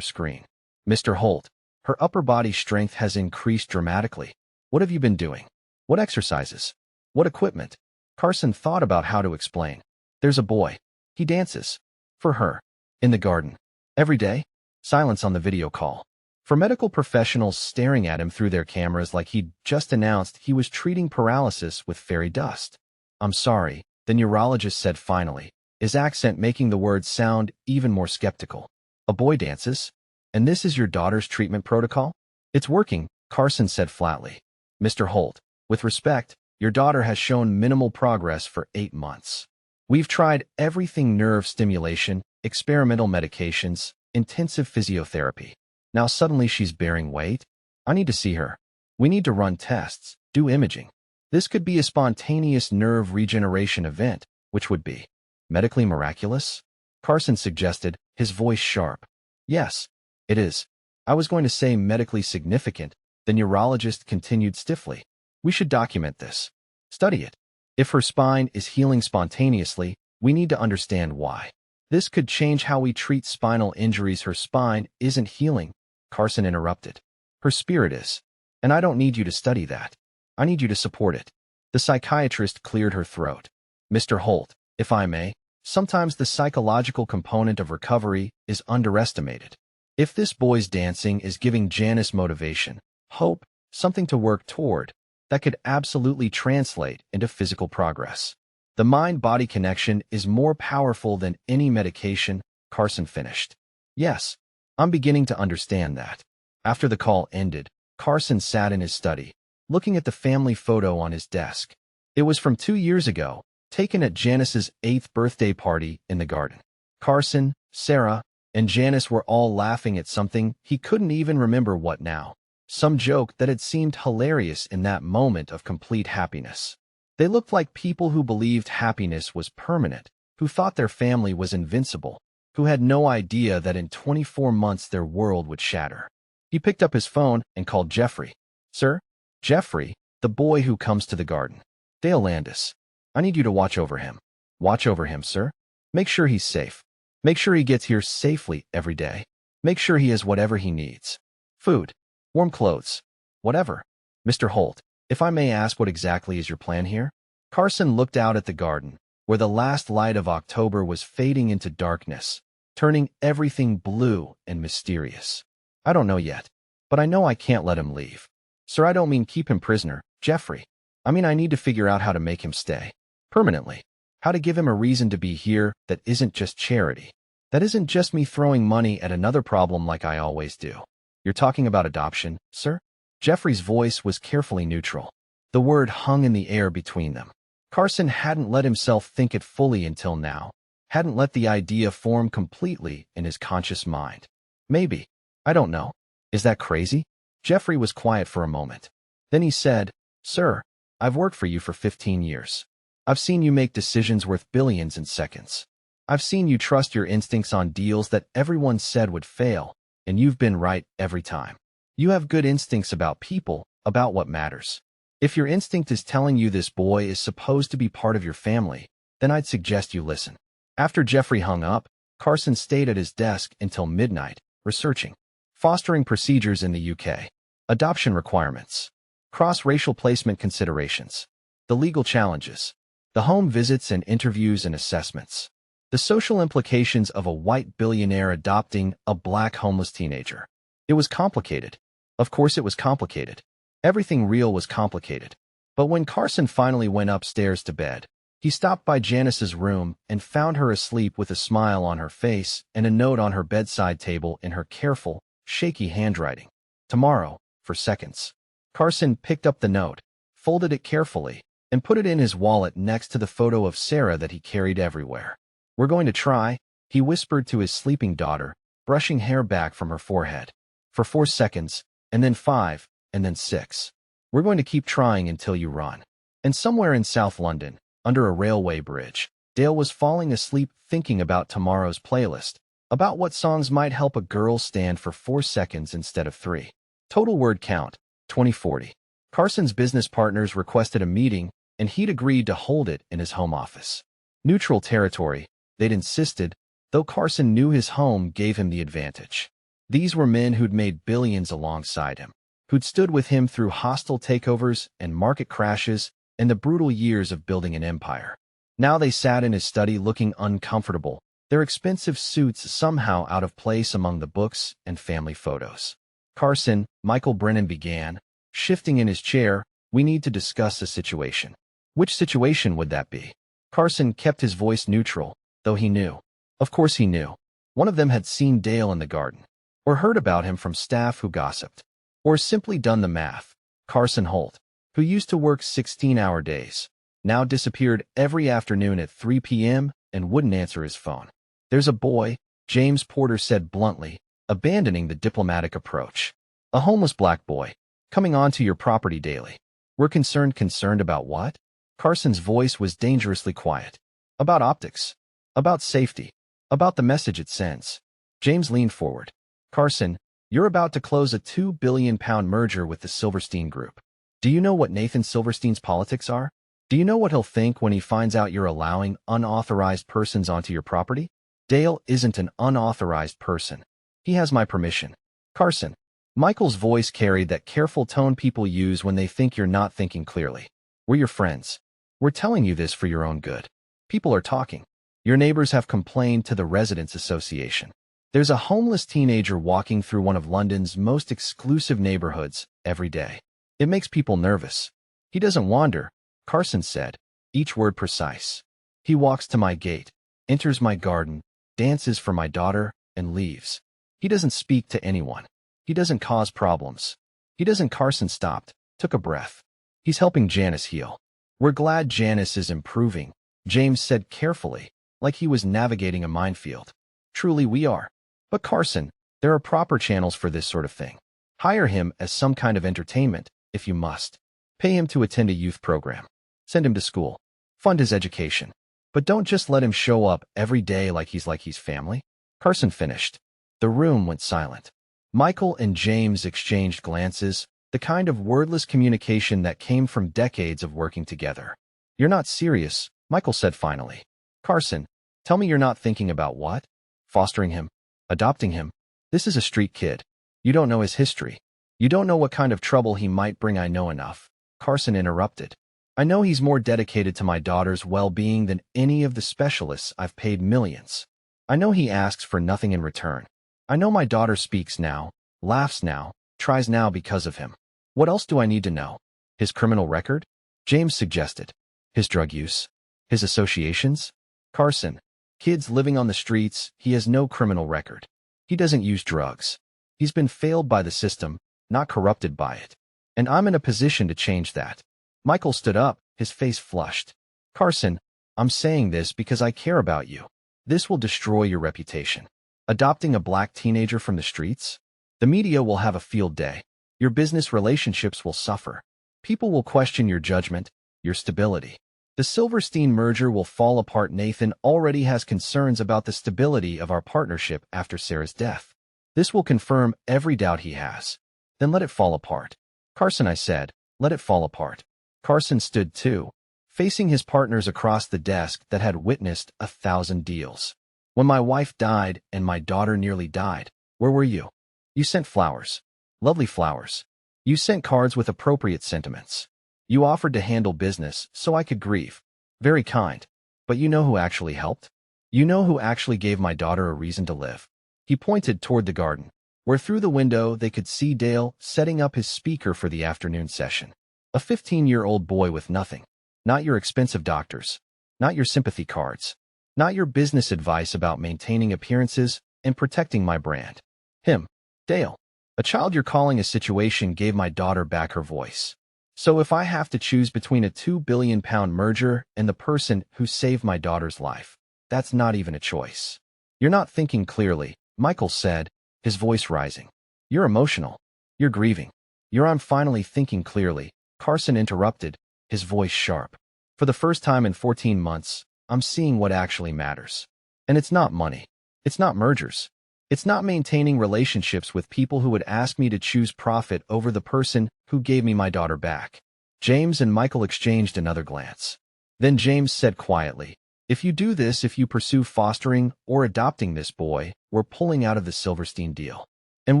screen. Mr. Holt, her upper body strength has increased dramatically. What have you been doing? What exercises? What equipment? Carson thought about how to explain. There's a boy. He dances. For her. In the garden. Every day? Silence on the video call. For medical professionals staring at him through their cameras like he'd just announced he was treating paralysis with fairy dust. I'm sorry, the neurologist said finally, his accent making the words sound even more skeptical. A boy dances? And this is your daughter's treatment protocol? It's working, Carson said flatly. Mr. Holt, with respect, your daughter has shown minimal progress for 8 months. We've tried everything: nerve stimulation, experimental medications, intensive physiotherapy. Now suddenly she's bearing weight? I need to see her. We need to run tests, do imaging. This could be a spontaneous nerve regeneration event, which would be medically miraculous? Carson suggested, his voice sharp. Yes, it is. I was going to say medically significant, the neurologist continued stiffly. We should document this. Study it. If her spine is healing spontaneously, we need to understand why. This could change how we treat spinal injuries. Her spine isn't healing, Carson interrupted. Her spirit is. And I don't need you to study that. I need you to support it. The psychiatrist cleared her throat. Mr. Holt, if I may, sometimes the psychological component of recovery is underestimated. If this boy's dancing is giving Janis motivation, hope, something to work toward, that could absolutely translate into physical progress. The mind-body connection is more powerful than any medication, Carson finished. Yes, I'm beginning to understand that. After the call ended, Carson sat in his study, looking at the family photo on his desk. It was from 2 years ago, taken at Janis's 8th birthday party in the garden. Carson, Sarah, and Janis were all laughing at something he couldn't even remember what now. Some joke that had seemed hilarious in that moment of complete happiness. They looked like people who believed happiness was permanent, who thought their family was invincible, who had no idea that in 24 months their world would shatter. He picked up his phone and called Jeffrey. Sir? Jeffrey, the boy who comes to the garden. Dale Landis. I need you to watch over him. Watch over him, sir. Make sure he's safe. Make sure he gets here safely every day. Make sure he has whatever he needs. Food. Warm clothes. Whatever. Mr. Holt, if I may ask, what exactly is your plan here? Carson looked out at the garden, where the last light of October was fading into darkness, turning everything blue and mysterious. I don't know yet, but I know I can't let him leave. Sir, I don't mean keep him prisoner, Jeffrey. I mean I need to figure out how to make him stay. Permanently. How to give him a reason to be here that isn't just charity. That isn't just me throwing money at another problem like I always do. You're talking about adoption, sir? Jeffrey's voice was carefully neutral. The word hung in the air between them. Carson hadn't let himself think it fully until now, hadn't let the idea form completely in his conscious mind. Maybe. I don't know. Is that crazy? Jeffrey was quiet for a moment. Then he said, Sir, I've worked for you for 15 years. I've seen you make decisions worth billions in seconds. I've seen you trust your instincts on deals that everyone said would fail, and you've been right every time. You have good instincts about people, about what matters. If your instinct is telling you this boy is supposed to be part of your family, then I'd suggest you listen. After Jeffrey hung up, Carson stayed at his desk until midnight, researching. Fostering procedures in the UK. Adoption requirements. Cross-racial placement considerations. The legal challenges. The home visits and interviews and assessments. The social implications of a white billionaire adopting a black homeless teenager. It was complicated. Of course it was complicated. Everything real was complicated. But when Carson finally went upstairs to bed, he stopped by Janis's room and found her asleep with a smile on her face and a note on her bedside table in her careful, shaky handwriting. Tomorrow, for seconds. Carson picked up the note, folded it carefully, and put it in his wallet next to the photo of Sarah that he carried everywhere. We're going to try, he whispered to his sleeping daughter, brushing hair back from her forehead. For 4 seconds, and then 5, and then 6. We're going to keep trying until you run. And somewhere in South London, under a railway bridge, Dale was falling asleep thinking about tomorrow's playlist, about what songs might help a girl stand for 4 seconds instead of 3. Total word count, 2040. Carson's business partners requested a meeting, and he'd agreed to hold it in his home office. Neutral territory, they'd insisted, though Carson knew his home gave him the advantage. These were men who'd made billions alongside him, who'd stood with him through hostile takeovers and market crashes and the brutal years of building an empire. Now they sat in his study looking uncomfortable, their expensive suits somehow out of place among the books and family photos. "Carson," Michael Brennan began, shifting in his chair, "we need to discuss the situation." "Which situation would that be?" Carson kept his voice neutral, though he knew. Of course he knew. One of them had seen Dale in the garden, or heard about him from staff who gossiped, or simply done the math. Carson Holt, who used to work 16-hour days, now disappeared every afternoon at 3 p.m. and wouldn't answer his phone. "There's a boy," James Porter said bluntly, abandoning the diplomatic approach. "A homeless black boy, coming onto your property daily." "We're concerned." "Concerned about what?" Carson's voice was dangerously quiet. "About optics. About safety. About the message it sends." James leaned forward. "Carson, you're about to close a £2 billion merger with the Silverstein Group. Do you know what Nathan Silverstein's politics are? Do you know what he'll think when he finds out you're allowing unauthorized persons onto your property?" "Dale isn't an unauthorized person. He has my permission." "Carson." Michael's voice carried that careful tone people use when they think you're not thinking clearly. "We're your friends. We're telling you this for your own good. People are talking. Your neighbors have complained to the Residents' Association. There's a homeless teenager walking through one of London's most exclusive neighborhoods every day. It makes people nervous. He doesn't wander," Carson said, each word precise. "He walks to my gate, enters my garden, dances for my daughter, and leaves. He doesn't speak to anyone. He doesn't cause problems. He doesn't." Carson stopped, took a breath. "He's helping Janis heal." "We're glad Janis is improving," James said carefully, like he was navigating a minefield. "Truly we are. But Carson, there are proper channels for this sort of thing. Hire him as some kind of entertainment, if you must. Pay him to attend a youth program. Send him to school. Fund his education. But don't just let him show up every day like he's family." Carson finished. The room went silent. Michael and James exchanged glances, the kind of wordless communication that came from decades of working together. "You're not serious," Michael said finally. "Carson, tell me you're not thinking about what? Fostering him? Adopting him? This is a street kid. You don't know his history. You don't know what kind of trouble he might bring." "I know enough," Carson interrupted. "I know he's more dedicated to my daughter's well-being than any of the specialists I've paid millions. I know he asks for nothing in return. I know my daughter speaks now, laughs now, tries now because of him. What else do I need to know? His criminal record?" James suggested. "His drug use? His associations?" "Carson, kids living on the streets, he has no criminal record. He doesn't use drugs. He's been failed by the system, not corrupted by it. And I'm in a position to change that." Michael stood up, his face flushed. "Carson, I'm saying this because I care about you. This will destroy your reputation. Adopting a black teenager from the streets? The media will have a field day. Your business relationships will suffer. People will question your judgment, your stability. The Silverstein merger will fall apart. Nathan already has concerns about the stability of our partnership after Sarah's death. This will confirm every doubt he has. Then let it fall apart." "Carson," I said, "let it fall apart." Carson stood too, facing his partners across the desk that had witnessed 1,000 deals. "When my wife died and my daughter nearly died, where were you? You sent flowers. Lovely flowers. You sent cards with appropriate sentiments. You offered to handle business so I could grieve. Very kind. But you know who actually helped? You know who actually gave my daughter a reason to live?" He pointed toward the garden, where through the window they could see Dale setting up his speaker for the afternoon session. A 15-year-old boy with nothing. Not your expensive doctors. Not your sympathy cards. Not your business advice about maintaining appearances and protecting my brand. Him. Dale. A child you're calling a situation gave my daughter back her voice. So if I have to choose between a £2 billion merger and the person who saved my daughter's life, that's not even a choice. "You're not thinking clearly," Michael said, his voice rising. "You're emotional. You're grieving. I'm finally thinking clearly," Carson interrupted, his voice sharp. "For the first time in 14 months, I'm seeing what actually matters. And it's not money. It's not mergers. It's not maintaining relationships with people who would ask me to choose profit over the person who gave me my daughter back." James and Michael exchanged another glance. Then James said quietly, If you do this, if you pursue fostering or adopting this boy, we're pulling out of the Silverstein deal. And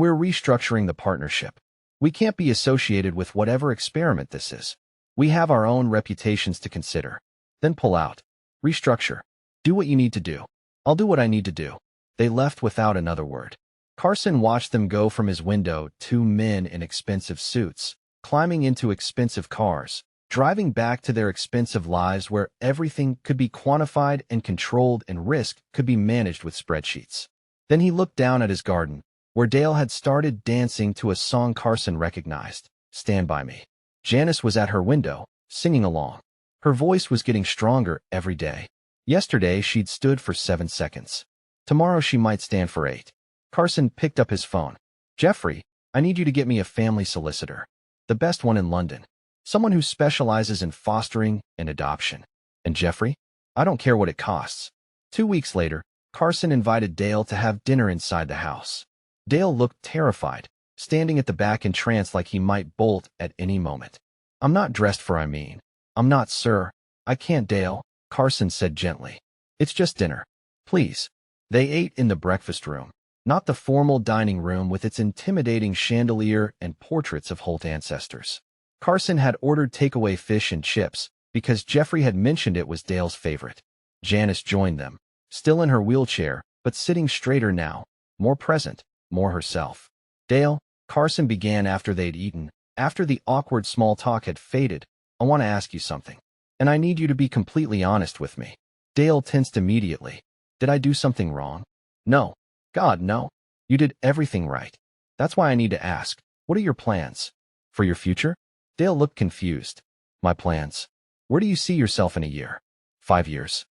we're restructuring the partnership. We can't be associated with whatever experiment this is. We have our own reputations to consider. Then pull out. Restructure. Do what you need to do. I'll do what I need to do. They left without another word. Carson watched them go from his window, two men in expensive suits, climbing into expensive cars, driving back to their expensive lives where everything could be quantified and controlled and risk could be managed with spreadsheets. Then he looked down at his garden, where Dale had started dancing to a song Carson recognized, Stand By Me. Janis was at her window, singing along. Her voice was getting stronger every day. Yesterday, she'd stood for 7 seconds. Tomorrow, she might stand for 8. Carson picked up his phone. Jeffrey, I need you to get me a family solicitor. The best one in London. Someone who specializes in fostering and adoption. And Jeffrey? I don't care what it costs. 2 weeks later, Carson invited Dale to have dinner inside the house. Dale looked terrified, standing at the back in trance like he might bolt at any moment. I'm not dressed for I'm not, sir. I can't, Dale, Carson said gently. It's just dinner. Please. They ate in the breakfast room, not the formal dining room with its intimidating chandelier and portraits of Holt ancestors. Carson had ordered takeaway fish and chips because Jeffrey had mentioned it was Dale's favorite. Janis joined them, still in her wheelchair, but sitting straighter now, more present, more herself. Dale, Carson began after they'd eaten, after the awkward small talk had faded, I want to ask you something. And I need you to be completely honest with me. Dale tensed immediately. Did I do something wrong? No. God, no. You did everything right. That's why I need to ask. What are your plans? For your future? Dale looked confused. My plans? Where do you see yourself in a year? 5 years.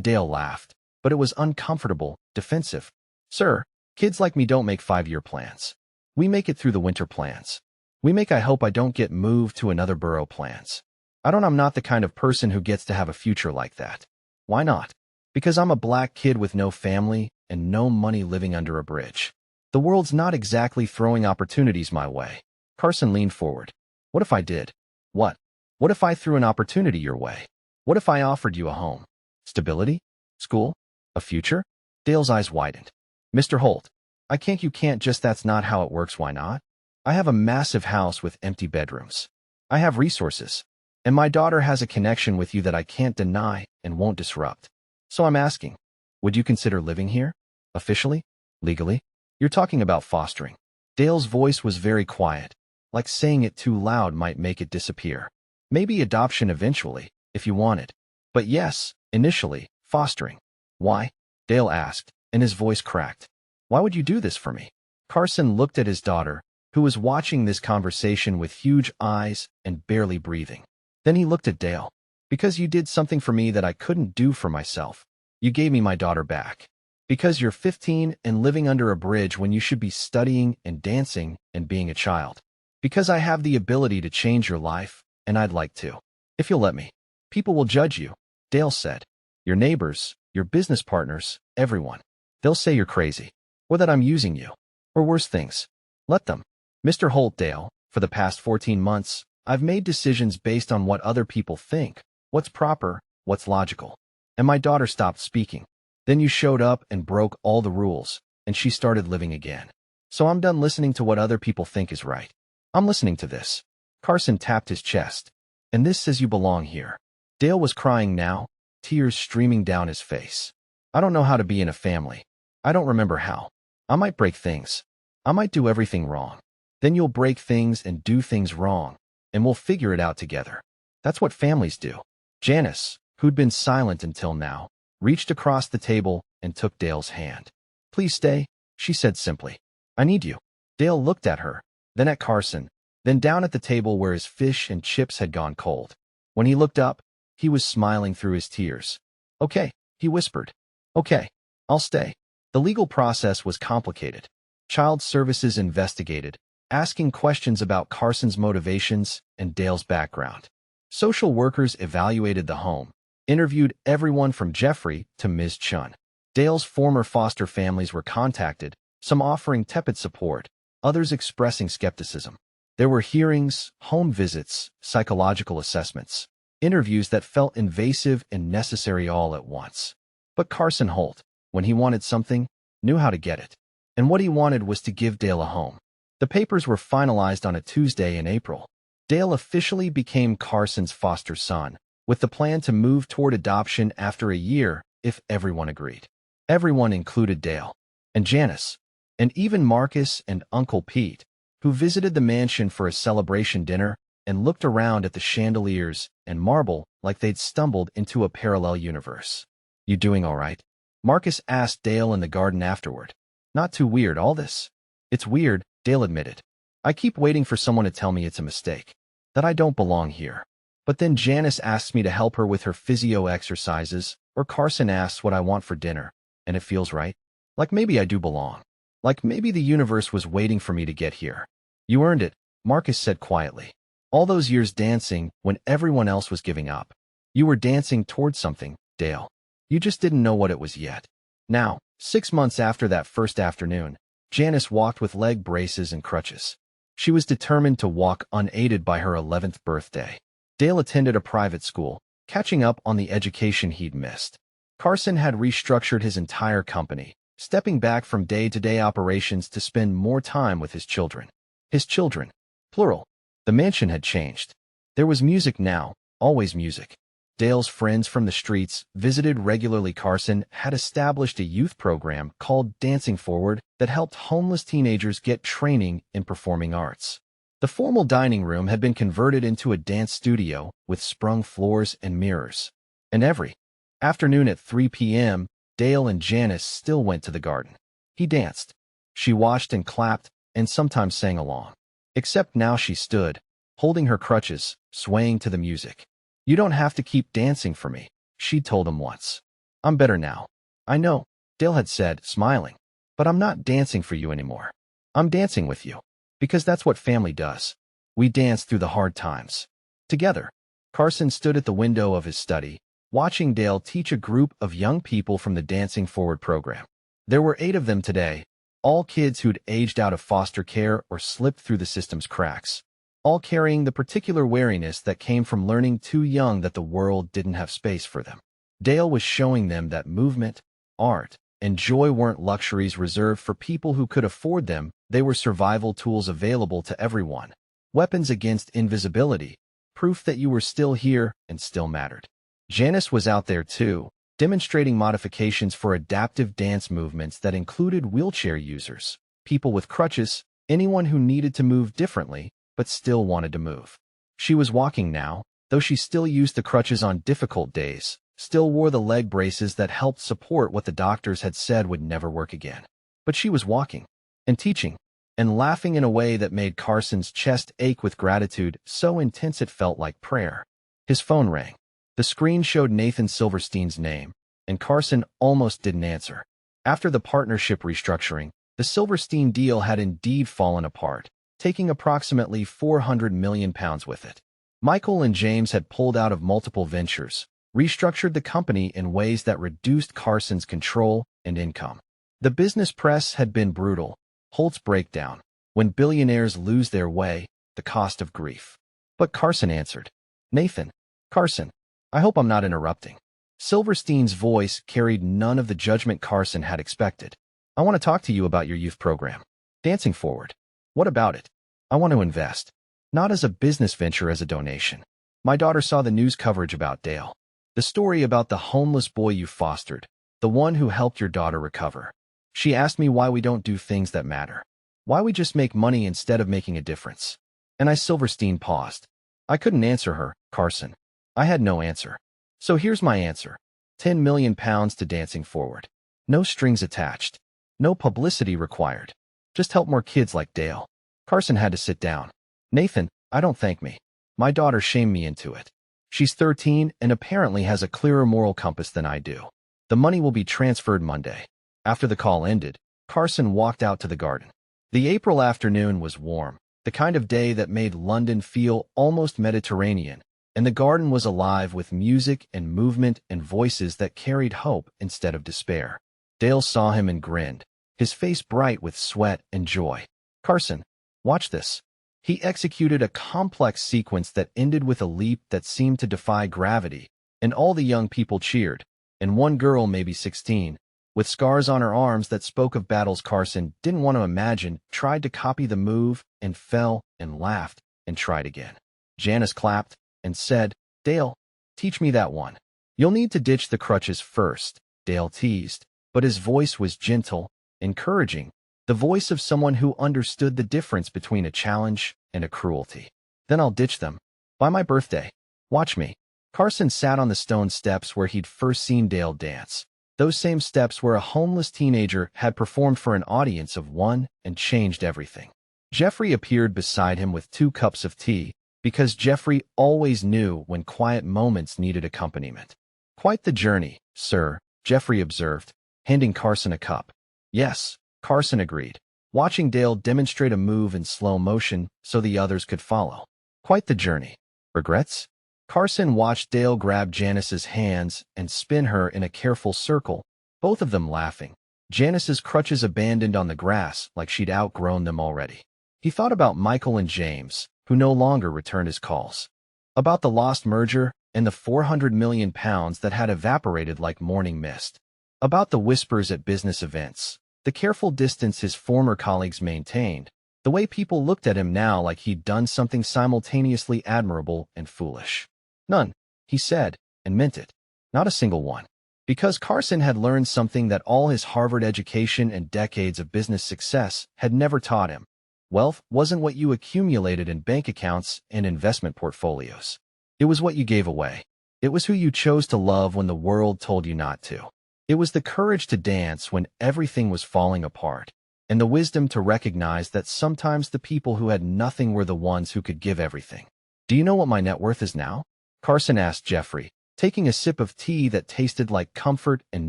Dale laughed, but it was uncomfortable, defensive. Sir, kids like me don't make 5-year plans. We make it through the winter plans. We make I hope I don't get moved to another borough plans. I'm not the kind of person who gets to have a future like that. Why not? Because I'm a black kid with no family and no money living under a bridge. The world's not exactly throwing opportunities my way. Carson leaned forward. What if I did? What? What if I threw an opportunity your way? What if I offered you a home? Stability? School? A future? Dale's eyes widened. Mr. Holt, you can't just, that's not how it works, why not? I have a massive house with empty bedrooms. I have resources. And my daughter has a connection with you that I can't deny and won't disrupt. So I'm asking, would you consider living here? Officially? Legally? You're talking about fostering. Dale's voice was very quiet, like saying it too loud might make it disappear. Maybe adoption eventually, if you wanted. But yes, initially, fostering. Why? Dale asked, and his voice cracked. Why would you do this for me? Carson looked at his daughter, who was watching this conversation with huge eyes and barely breathing. Then he looked at Dale. Because you did something for me that I couldn't do for myself. You gave me my daughter back. Because you're 15 and living under a bridge when you should be studying and dancing and being a child. Because I have the ability to change your life, and I'd like to. If you'll let me. People will judge you, Dale said. Your neighbors, your business partners, everyone. They'll say you're crazy. Or that I'm using you. Or worse things. Let them. Mr. Holt, Dale, for the past 14 months, I've made decisions based on what other people think, what's proper, what's logical. And my daughter stopped speaking. Then you showed up and broke all the rules, and she started living again. So I'm done listening to what other people think is right. I'm listening to this. Carson tapped his chest. And this says you belong here. Dale was crying now, tears streaming down his face. I don't know how to be in a family. I don't remember how. I might break things. I might do everything wrong. Then you'll break things and do things wrong, and we'll figure it out together. That's what families do. Janis, who'd been silent until now, reached across the table and took Dale's hand. Please stay, she said simply. I need you. Dale looked at her, then at Carson, then down at the table where his fish and chips had gone cold. When he looked up, he was smiling through his tears. Okay, he whispered. Okay, I'll stay. The legal process was complicated. Child Services investigated, asking questions about Carson's motivations and Dale's background. Social workers evaluated the home, interviewed everyone from Jeffrey to Ms. Chun. Dale's former foster families were contacted, some offering tepid support, others expressing skepticism. There were hearings, home visits, psychological assessments. interviews that felt invasive and necessary all at once. But Carson Holt, when he wanted something, knew how to get it. And what he wanted was to give Dale a home. The papers were finalized on a Tuesday in April. Dale officially became Carson's foster son, with the plan to move toward adoption after a year if everyone agreed. Everyone included Dale, and Janis, and even Marcus and Uncle Pete, who visited the mansion for a celebration dinner and looked around at the chandeliers and marble like they'd stumbled into a parallel universe. "You doing all right?" Marcus asked Dale in the garden afterward. "Not too weird, all this?" "It's weird," Dale admitted. "I keep waiting for someone to tell me it's a mistake, that I don't belong here. But then Janis asks me to help her with her physio exercises, or Carson asks what I want for dinner, and it feels right. Like maybe I do belong. Like maybe the universe was waiting for me to get here." "You earned it," Marcus said quietly. "All those years dancing when everyone else was giving up. You were dancing towards something, Dale. You just didn't know what it was yet." Now, 6 months after that first afternoon, Janis walked with leg braces and crutches. She was determined to walk unaided by her 11th birthday. Dale attended a private school, catching up on the education he'd missed. Carson had restructured his entire company, stepping back from day-to-day operations to spend more time with his children. His children, plural. The mansion had changed. There was music now, always music. Dale's friends from the streets visited regularly. Carson had established a youth program called Dancing Forward that helped homeless teenagers get training in performing arts. The formal dining room had been converted into a dance studio with sprung floors and mirrors. And every afternoon at 3 p.m., Dale and Janis still went to the garden. He danced. She watched and clapped and sometimes sang along. Except now she stood, holding her crutches, swaying to the music. "You don't have to keep dancing for me," she told him once. "I'm better now." "I know," Dale had said, smiling. "But I'm not dancing for you anymore. I'm dancing with you. Because that's what family does. We dance through the hard times. Together." Carson stood at the window of his study, watching Dale teach a group of young people from the Dancing Forward program. There were 8 of them today, all kids who'd aged out of foster care or slipped through the system's cracks, all carrying the particular wariness that came from learning too young that the world didn't have space for them. Dale was showing them that movement, art, and joy weren't luxuries reserved for people who could afford them. They were survival tools available to everyone. Weapons against invisibility, proof that you were still here and still mattered. Janis was out there too, demonstrating modifications for adaptive dance movements that included wheelchair users, people with crutches, anyone who needed to move differently but still wanted to move. She was walking now, though she still used the crutches on difficult days, still wore the leg braces that helped support what the doctors had said would never work again. But she was walking, and teaching, and laughing in a way that made Carson's chest ache with gratitude so intense it felt like prayer. His phone rang. The screen showed Nathan Silverstein's name, and Carson almost didn't answer. After the partnership restructuring, the Silverstein deal had indeed fallen apart, taking approximately £400 million with it. Michael and James had pulled out of multiple ventures, restructured the company in ways that reduced Carson's control and income. The business press had been brutal. Holt's breakdown. When billionaires lose their way, the cost of grief. But Carson answered. "Nathan, Carson, I hope I'm not interrupting." Silverstein's voice carried none of the judgment Carson had expected. "I want to talk to you about your youth program. Dancing Forward. What about it? I want to invest. Not as a business venture, as a donation. My daughter saw the news coverage about Dale. The story about the homeless boy you fostered, the one who helped your daughter recover. She asked me why we don't do things that matter. Why we just make money instead of making a difference." And Silverstein paused. I couldn't answer her, Carson. I had no answer. So here's my answer. £10 million to Dancing Forward. No strings attached. No publicity required. Just help more kids like Dale. Carson had to sit down. "Nathan, I don't thank me. My daughter shamed me into it. She's 13 and apparently has a clearer moral compass than I do. The money will be transferred Monday." After the call ended, Carson walked out to the garden. The April afternoon was warm, the kind of day that made London feel almost Mediterranean, and the garden was alive with music and movement and voices that carried hope instead of despair. Dale saw him and grinned, his face bright with sweat and joy. "Carson, watch this." He executed a complex sequence that ended with a leap that seemed to defy gravity, and all the young people cheered, and one girl, maybe 16, with scars on her arms that spoke of battles Carson didn't want to imagine, tried to copy the move and fell and laughed and tried again. Janis clapped and said, "Dale, teach me that one." "You'll need to ditch the crutches first," Dale teased, but his voice was gentle, encouraging, the voice of someone who understood the difference between a challenge and a cruelty. "Then I'll ditch them. By my birthday. Watch me." Carson sat on the stone steps where he'd first seen Dale dance. Those same steps where a homeless teenager had performed for an audience of one and changed everything. Jeffrey appeared beside him with 2 cups of tea, because Jeffrey always knew when quiet moments needed accompaniment. "Quite the journey, sir," Jeffrey observed, handing Carson a cup. "Yes," Carson agreed, watching Dale demonstrate a move in slow motion so the others could follow. "Quite the journey. Regrets?" Carson watched Dale grab Janis's hands and spin her in a careful circle, both of them laughing. Janis's crutches abandoned on the grass like she'd outgrown them already. He thought about Michael and James, who no longer returned his calls. About the lost merger and the £400 million that had evaporated like morning mist. About the whispers at business events, the careful distance his former colleagues maintained, the way people looked at him now like he'd done something simultaneously admirable and foolish. "None," he said, and meant it. Not a single one. Because Carson had learned something that all his Harvard education and decades of business success had never taught him. Wealth wasn't what you accumulated in bank accounts and investment portfolios. It was what you gave away. It was who you chose to love when the world told you not to. It was the courage to dance when everything was falling apart, and the wisdom to recognize that sometimes the people who had nothing were the ones who could give everything. "Do you know what my net worth is now?" Carson asked Jeffrey, taking a sip of tea that tasted like comfort and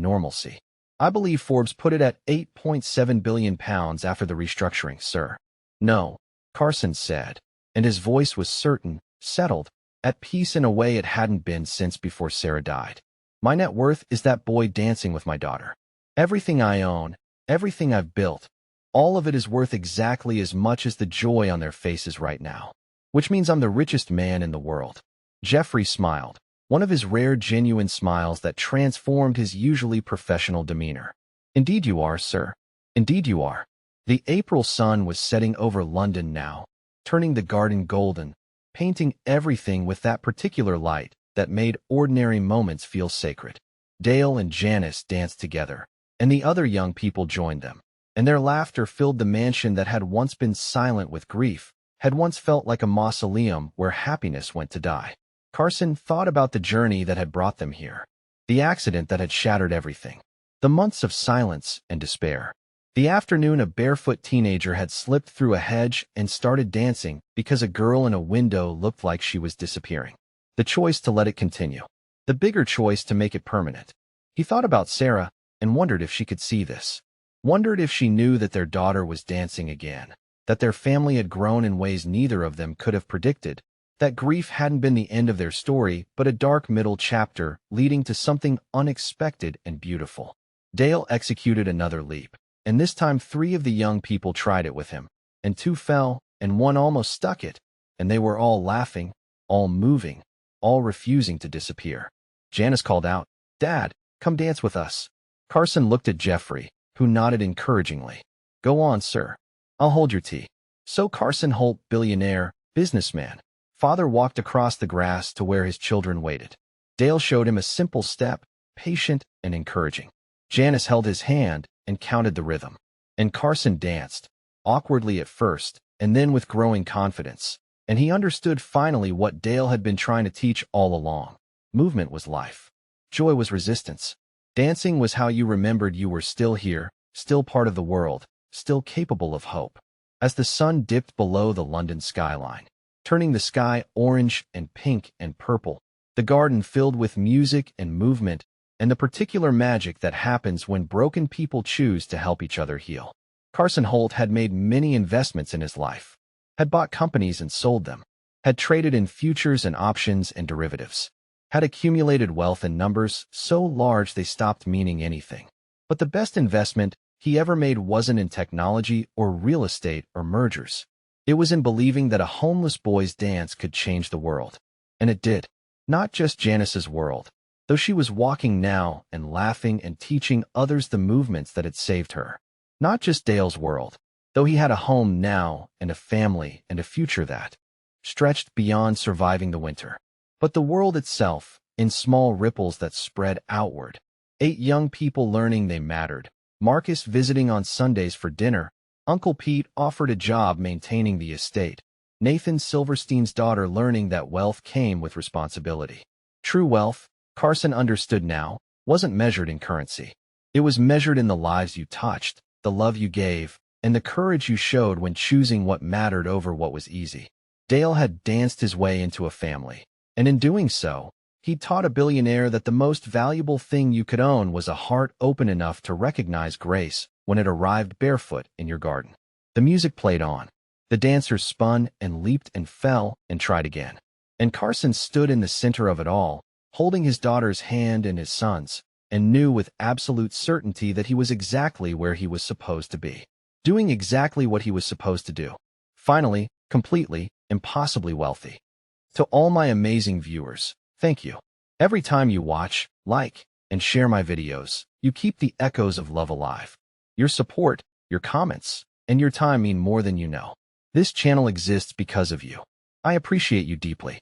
normalcy. "I believe Forbes put it at £8.7 billion after the restructuring, sir." "No," Carson said, and his voice was certain, settled, at peace in a way it hadn't been since before Sarah died. "My net worth is that boy dancing with my daughter. Everything I own, everything I've built, all of it is worth exactly as much as the joy on their faces right now. Which means I'm the richest man in the world." Jeffrey smiled, one of his rare genuine smiles that transformed his usually professional demeanor. "Indeed you are, sir. Indeed you are." The April sun was setting over London now, turning the garden golden, painting everything with that particular light that made ordinary moments feel sacred. Dale and Janis danced together, and the other young people joined them, and their laughter filled the mansion that had once been silent with grief, had once felt like a mausoleum where happiness went to die. Carson thought about the journey that had brought them here, the accident that had shattered everything, the months of silence and despair. The afternoon a barefoot teenager had slipped through a hedge and started dancing because a girl in a window looked like she was disappearing. The choice to let it continue. The bigger choice to make it permanent. He thought about Sarah and wondered if she could see this. Wondered if she knew that their daughter was dancing again, that their family had grown in ways neither of them could have predicted, that grief hadn't been the end of their story but a dark middle chapter leading to something unexpected and beautiful. Dale executed another leap, and this time 3 of the young people tried it with him, and 2 fell, and 1 almost stuck it, and they were all laughing, all moving, all refusing to disappear. Janis called out, "Dad, come dance with us." Carson looked at Jeffrey, who nodded encouragingly. "Go on, sir. I'll hold your tea." So Carson Holt, billionaire, businessman, father walked across the grass to where his children waited. Dale showed him a simple step, patient and encouraging. Janis held his hand and counted the rhythm. And Carson danced, awkwardly at first, and then with growing confidence. And he understood finally what Dale had been trying to teach all along. Movement was life. Joy was resistance. Dancing was how you remembered you were still here, still part of the world, still capable of hope. As the sun dipped below the London skyline, turning the sky orange and pink and purple, the garden filled with music and movement, and the particular magic that happens when broken people choose to help each other heal. Carson Holt had made many investments in his life, had bought companies and sold them, had traded in futures and options and derivatives, had accumulated wealth in numbers so large they stopped meaning anything. But the best investment he ever made wasn't in technology or real estate or mergers. It was in believing that a homeless boy's dance could change the world. And it did. Not just Janis's world, though she was walking now and laughing and teaching others the movements that had saved her. Not just Dale's world, though he had a home now and a family and a future that stretched beyond surviving the winter. But the world itself, in small ripples that spread outward. 8 young people learning they mattered, Marcus visiting on Sundays for dinner, Uncle Pete offered a job maintaining the estate, Nathan Silverstein's daughter learning that wealth came with responsibility. True wealth, Carson understood now, wasn't measured in currency. It was measured in the lives you touched, the love you gave, and the courage you showed when choosing what mattered over what was easy. Dale had danced his way into a family, and in doing so, he taught a billionaire that the most valuable thing you could own was a heart open enough to recognize grace when it arrived barefoot in your garden. The music played on. The dancers spun and leaped and fell and tried again. And Carson stood in the center of it all, holding his daughter's hand and his son's, and knew with absolute certainty that he was exactly where he was supposed to be. Doing exactly what he was supposed to do. Finally, completely, impossibly wealthy. To all my amazing viewers, thank you. Every time you watch, like, and share my videos, you keep the echoes of love alive. Your support, your comments, and your time mean more than you know. This channel exists because of you. I appreciate you deeply.